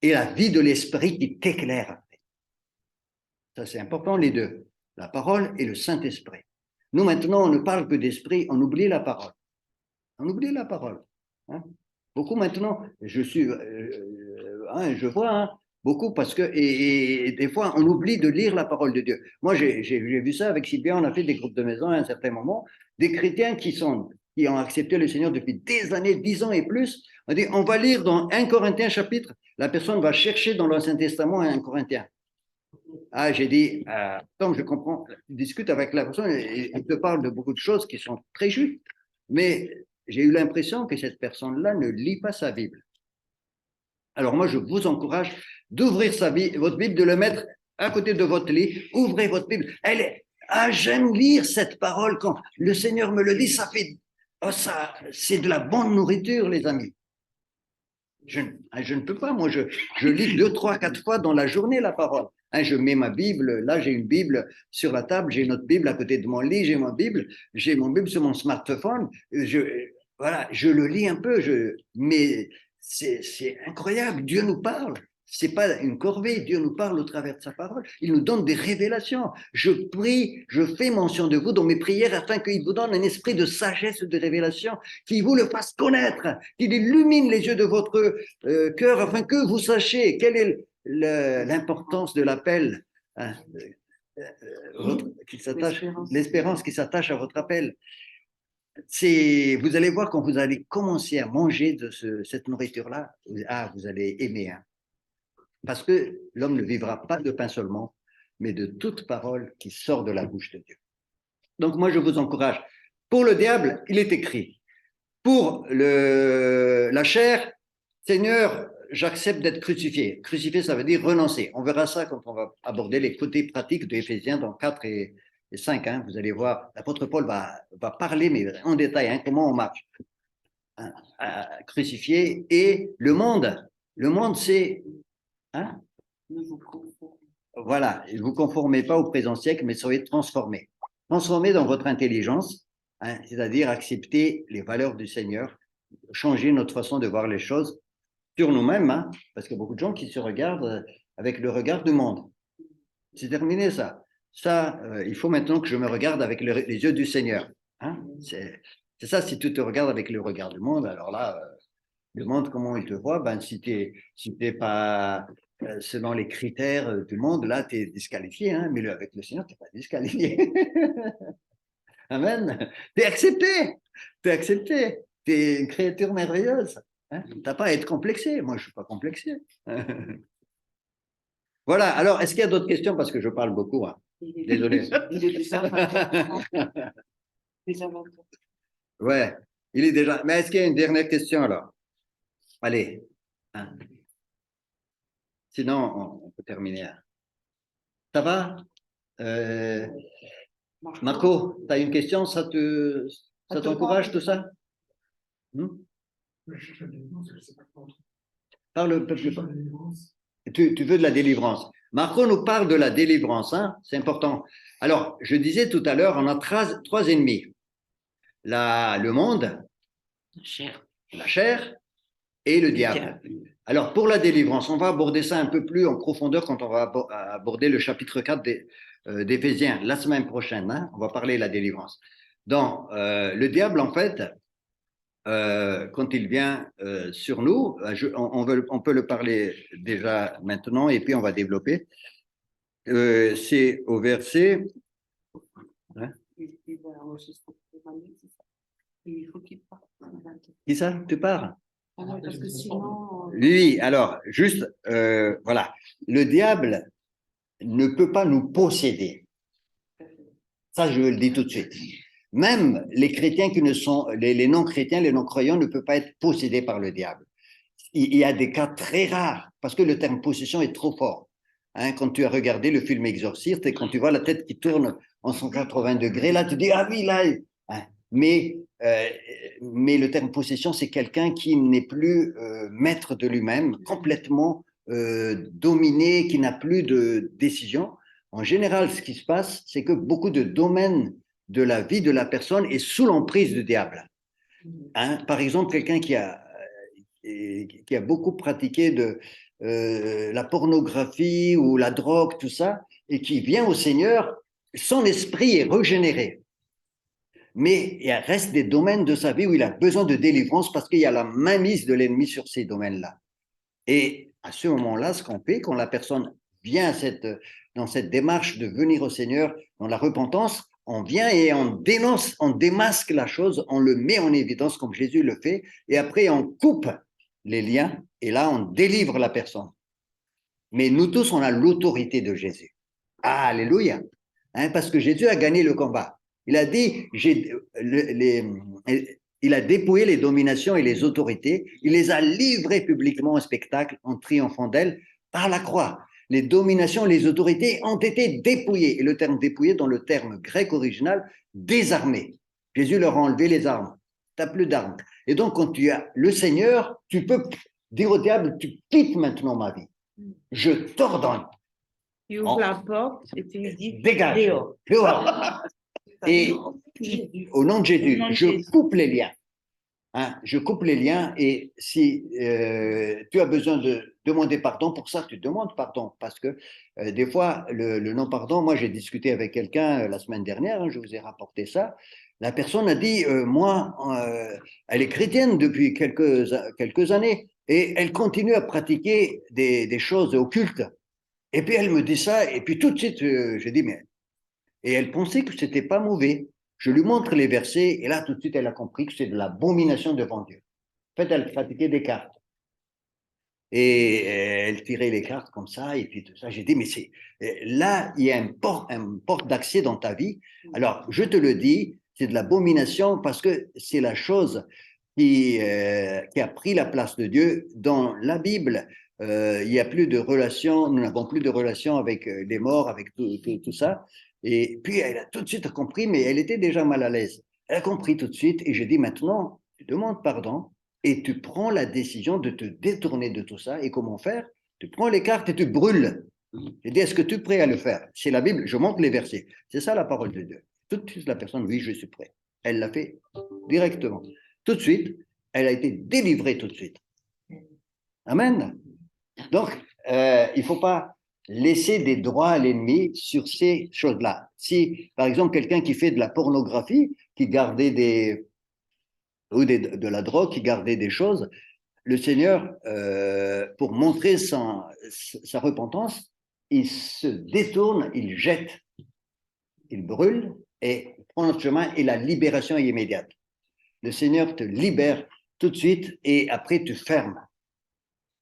Et la vie de l'esprit qui t'éclaire. Ça, c'est important, les deux. La parole et le Saint-Esprit. Nous, maintenant, on ne parle que d'esprit, on oublie la parole. On oublie la parole. Hein? Beaucoup maintenant, je vois beaucoup parce que, et des fois, on oublie de lire la parole de Dieu. Moi, j'ai vu ça avec Sylvia, on a fait des groupes de maison à un certain moment, des chrétiens qui ont accepté le Seigneur depuis des années, 10 ans et plus. On dit, on va lire dans 1 Corinthiens chapitre, la personne va chercher dans l'Ancien Testament 1 Corinthiens. Ah, j'ai dit, Tom, je comprends, discute avec la personne, il te parle de beaucoup de choses qui sont très justes, mais j'ai eu l'impression que cette personne-là ne lit pas sa Bible. Alors moi, je vous encourage d'ouvrir votre Bible, de le mettre à côté de votre lit, ouvrez votre Bible. J'aime lire cette parole quand le Seigneur me le dit, c'est de la bonne nourriture, les amis. Je ne peux pas, moi, je lis 2, 3, 4 fois dans la journée la parole. Je mets ma Bible, là j'ai une Bible sur la table, j'ai une autre Bible à côté de mon lit, j'ai mon Bible sur mon smartphone, je le lis un peu, mais c'est incroyable, Dieu nous parle. C'est pas une corvée, Dieu nous parle au travers de sa parole, il nous donne des révélations. Je prie, je fais mention de vous dans mes prières afin qu'il vous donne un esprit de sagesse, de révélation, qu'il vous le fasse connaître, qu'il illumine les yeux de votre cœur afin que vous sachiez quelle est l'importance de l'appel, l'espérance qui s'attache à votre appel. Vous allez voir quand vous allez commencer à manger de cette nourriture-là, vous allez aimer. Parce que l'homme ne vivra pas de pain seulement, mais de toute parole qui sort de la bouche de Dieu. Donc moi, je vous encourage. Pour le diable, il est écrit. Pour la chair, Seigneur, j'accepte d'être crucifié. Crucifié, ça veut dire renoncer. On verra ça quand on va aborder les côtés pratiques de Éphésiens dans 4 et 5. Vous allez voir, l'apôtre Paul va parler, mais en détail, comment on marche. Crucifié. Et le monde, c'est... Voilà, ne vous conformez pas au présent siècle, mais soyez transformés. Transformés dans votre intelligence, c'est-à-dire accepter les valeurs du Seigneur, changer notre façon de voir les choses sur nous-mêmes, parce qu'il y a beaucoup de gens qui se regardent avec le regard du monde. C'est terminé ça. Il faut maintenant que je me regarde avec les yeux du Seigneur. C'est ça, si tu te regardes avec le regard du monde, alors là, le monde, comment il te voit, si t'es pas selon les critères du monde, là, tu es disqualifié, mais avec le Seigneur, tu n'es pas disqualifié. Amen. Tu es accepté. Tu es une créature merveilleuse. Tu n'as pas à être complexé. Moi, je ne suis pas complexé. Voilà. Alors, est-ce qu'il y a d'autres questions? Parce que je parle beaucoup. Désolé. Il est déjà 20h30. Ouais, il est déjà. Mais est-ce qu'il y a une dernière question alors? Allez. Sinon, on peut terminer. Ça va? Marco, tu as une question? Ça t'encourage tout ça? Parle plus fort. Tu veux de la délivrance. Marco nous parle de la délivrance, c'est important. Alors, je disais tout à l'heure, on a trois ennemis. Le monde, la chair et le diable. Alors, pour la délivrance, on va aborder ça un peu plus en profondeur quand on va aborder le chapitre 4 d'Éphésiens la semaine prochaine. On va parler de la délivrance. Donc, le diable, en fait, quand il vient sur nous, on peut le parler déjà maintenant et puis on va développer. C'est au verset... Qui ça? Tu pars? Parce que sinon... Oui, alors, juste, voilà. Le diable ne peut pas nous posséder. Ça, je le dis tout de suite. Même les chrétiens qui ne sont, les non-chrétiens, les non-croyants ne peuvent pas être possédés par le diable. Il y a des cas très rares, parce que le terme possession est trop fort. Quand tu as regardé le film Exorciste et quand tu vois la tête qui tourne en 180 degrés, là, tu dis, ah oui, là, mais le terme possession, c'est quelqu'un qui n'est plus maître de lui-même, complètement dominé, qui n'a plus de décision. En général, ce qui se passe, c'est que beaucoup de domaines de la vie de la personne est sous l'emprise du diable. Hein? Par exemple, quelqu'un qui a beaucoup pratiqué de la pornographie ou la drogue, tout ça, et qui vient au Seigneur, son esprit est régénéré. Mais il reste des domaines de sa vie où il a besoin de délivrance parce qu'il y a la mainmise de l'ennemi sur ces domaines-là. Et à ce moment-là, ce qu'on fait, quand la personne vient dans cette démarche de venir au Seigneur, dans la repentance, on vient et on dénonce, on démasque la chose, on le met en évidence comme Jésus le fait, et après on coupe les liens, et là on délivre la personne. Mais nous tous, on a l'autorité de Jésus. Ah, alléluia! Hein, parce que Jésus a gagné le combat. Il a dit, il a dépouillé les dominations et les autorités, il les a livrées publiquement au spectacle en triomphant d'elles par la croix. Les dominations, les autorités ont été dépouillées. Et le terme dépouillé, dans le terme grec original, désarmé. Jésus leur a enlevé les armes. Tu n'as plus d'armes. Et donc, quand tu as le Seigneur, tu peux dire au diable, tu quittes maintenant ma vie. Je t'ordonne. Tu ouvres la porte et tu lui dis, dégage. Dehors. Et au nom de Jésus, je coupe les liens. Hein, je coupe les liens et si tu as besoin de demander pardon pour ça, tu demandes pardon parce que des fois, le non-pardon, moi j'ai discuté avec quelqu'un la semaine dernière, hein, je vous ai rapporté ça, la personne a dit, moi, elle est chrétienne depuis quelques années et elle continue à pratiquer des choses occultes. Et puis elle me dit ça et puis tout de suite, j'ai dit, mais... Et elle pensait que ce n'était pas mauvais. Je lui montre les versets et là, tout de suite, elle a compris que c'est de l'abomination devant Dieu. En fait, elle pratiquait des cartes. Et elle tirait les cartes comme ça et puis tout ça. J'ai dit, mais là, il y a un porte d'accès dans ta vie. Alors, je te le dis, c'est de l'abomination parce que c'est la chose qui a pris la place de Dieu. Dans la Bible, il n'y a plus de relation, nous n'avons plus de relation avec les morts, avec tout ça. Et puis, elle a tout de suite compris, mais elle était déjà mal à l'aise. Elle a compris tout de suite et j'ai dit, maintenant, tu demandes pardon et tu prends la décision de te détourner de tout ça. Et comment faire? Tu prends les cartes et tu brûles. J'ai dit, est-ce que tu es prêt à le faire? C'est la Bible, je montre les versets. C'est ça la parole de Dieu. Tout de suite, la personne, oui, je suis prêt. Elle l'a fait directement. Tout de suite, elle a été délivrée tout de suite. Amen. Donc, il ne faut pas laisser des droits à l'ennemi sur ces choses-là. Si, par exemple, quelqu'un qui fait de la pornographie, qui gardait de la drogue, qui gardait des choses, le Seigneur, pour montrer sa repentance, il se détourne, il jette, il brûle et prend notre chemin et la libération est immédiate. Le Seigneur te libère tout de suite et après tu fermes.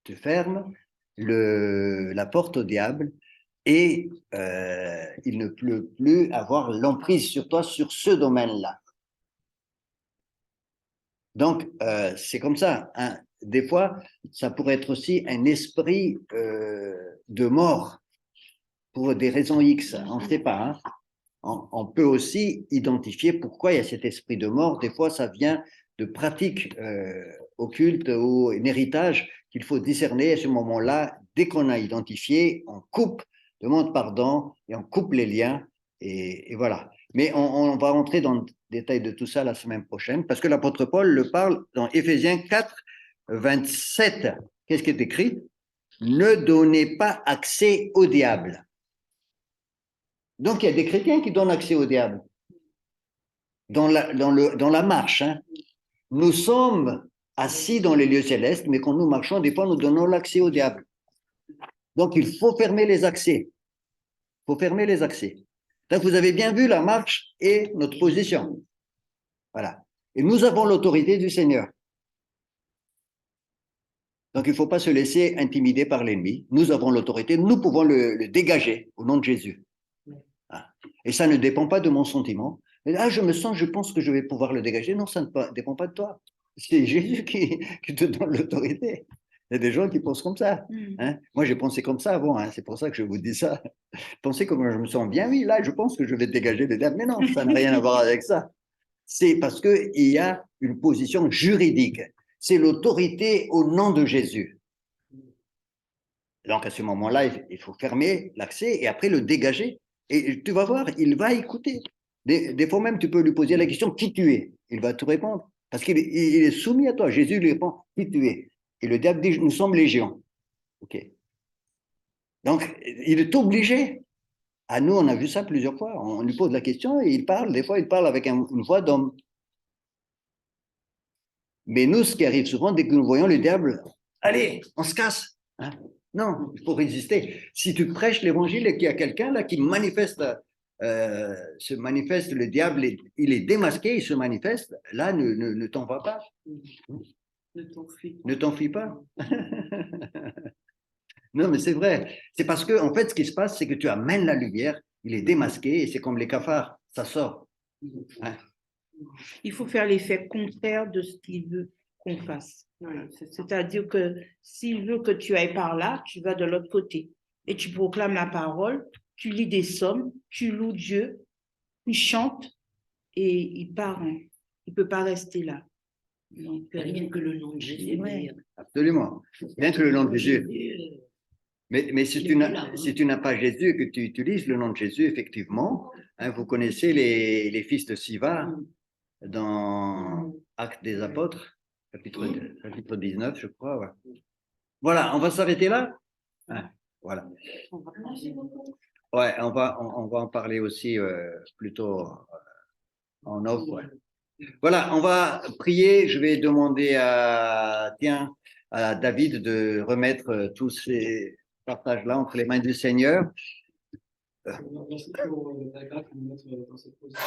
Tu fermes la porte au diable et il ne peut plus avoir l'emprise sur toi sur ce domaine-là. Donc, c'est comme ça. Hein. Des fois, ça pourrait être aussi un esprit de mort pour des raisons X. On ne sait pas. Hein. On peut aussi identifier pourquoi il y a cet esprit de mort. Des fois, ça vient de pratiques occultes ou un héritage qu'il faut discerner. À ce moment-là, dès qu'on a identifié, on coupe, demande pardon et on coupe les liens. Et voilà. Mais on va rentrer dans le détail de tout ça la semaine prochaine parce que l'apôtre Paul le parle dans Éphésiens 4, 27. Qu'est-ce qui est écrit? Ne donnez pas accès au diable. Donc, il y a des chrétiens qui donnent accès au diable dans la marche. Hein. Nous sommes assis dans les lieux célestes, mais quand nous marchons, des fois, nous donnons l'accès au diable. Donc, il faut fermer les accès. Il faut fermer les accès. Donc, vous avez bien vu la marche et notre position. Voilà. Et nous avons l'autorité du Seigneur. Donc, il ne faut pas se laisser intimider par l'ennemi. Nous avons l'autorité, nous pouvons le dégager au nom de Jésus. Et ça ne dépend pas de mon sentiment. Ah, je pense que je vais pouvoir le dégager. Non, ça ne dépend pas de toi. C'est Jésus qui te donne l'autorité. Il y a des gens qui pensent comme ça. Hein. Moi, j'ai pensé comme ça avant. Hein. C'est pour ça que je vous dis ça. Pensez comme je me sens bien. Oui, là, je pense que je vais dégager les diables. Mais non, ça n'a rien à voir avec ça. c'est parce qu'il y a une position juridique. C'est l'autorité au nom de Jésus. Donc, à ce moment-là, il faut fermer l'accès et après le dégager. Et tu vas voir, il va écouter. Des fois même, tu peux lui poser la question, qui tu es? Il va te répondre. Parce qu'il est soumis à toi. Jésus lui répond, qui tu es? Et le diable dit, nous sommes légion. OK. Donc, il est obligé. À nous, on a vu ça plusieurs fois. On lui pose la question et il parle. Des fois, il parle avec une voix d'homme. Mais nous, ce qui arrive souvent, dès que nous voyons le diable, allez, on se casse. Hein? Non, il faut résister. Si tu prêches l'évangile et qu'il y a quelqu'un là qui manifeste, se manifeste, le diable, il est démasqué, il se manifeste, là, ne t'en va pas. Ne t'enfuis pas. Non, mais c'est vrai. C'est parce que, en fait, ce qui se passe, c'est que tu amènes la lumière, il est démasqué et c'est comme les cafards, ça sort. Hein? Il faut faire l'effet contraire de ce qu'il veut qu'on fasse. C'est-à-dire que s'il veut que tu ailles par là, tu vas de l'autre côté. Et tu proclames la parole, tu lis des psaumes, tu loues Dieu, tu chantes et il part. Hein. Il ne peut pas rester là. Donc, rien que le nom de Jésus. Ouais. Absolument. Rien que le nom de Jésus. Mais si tu n'as pas Jésus et que tu utilises le nom de Jésus, effectivement, hein, vous connaissez les fils de Siva dans Actes des Apôtres, chapitre 19, je crois. Ouais. Voilà, on va s'arrêter là. Hein, voilà. Ouais, on va en parler aussi plutôt en off. Ouais. Voilà, on va prier. Je vais demander à David de remettre tous ces partages-là entre les mains du Seigneur. Merci pour la grâce de nous mettre dans cette position.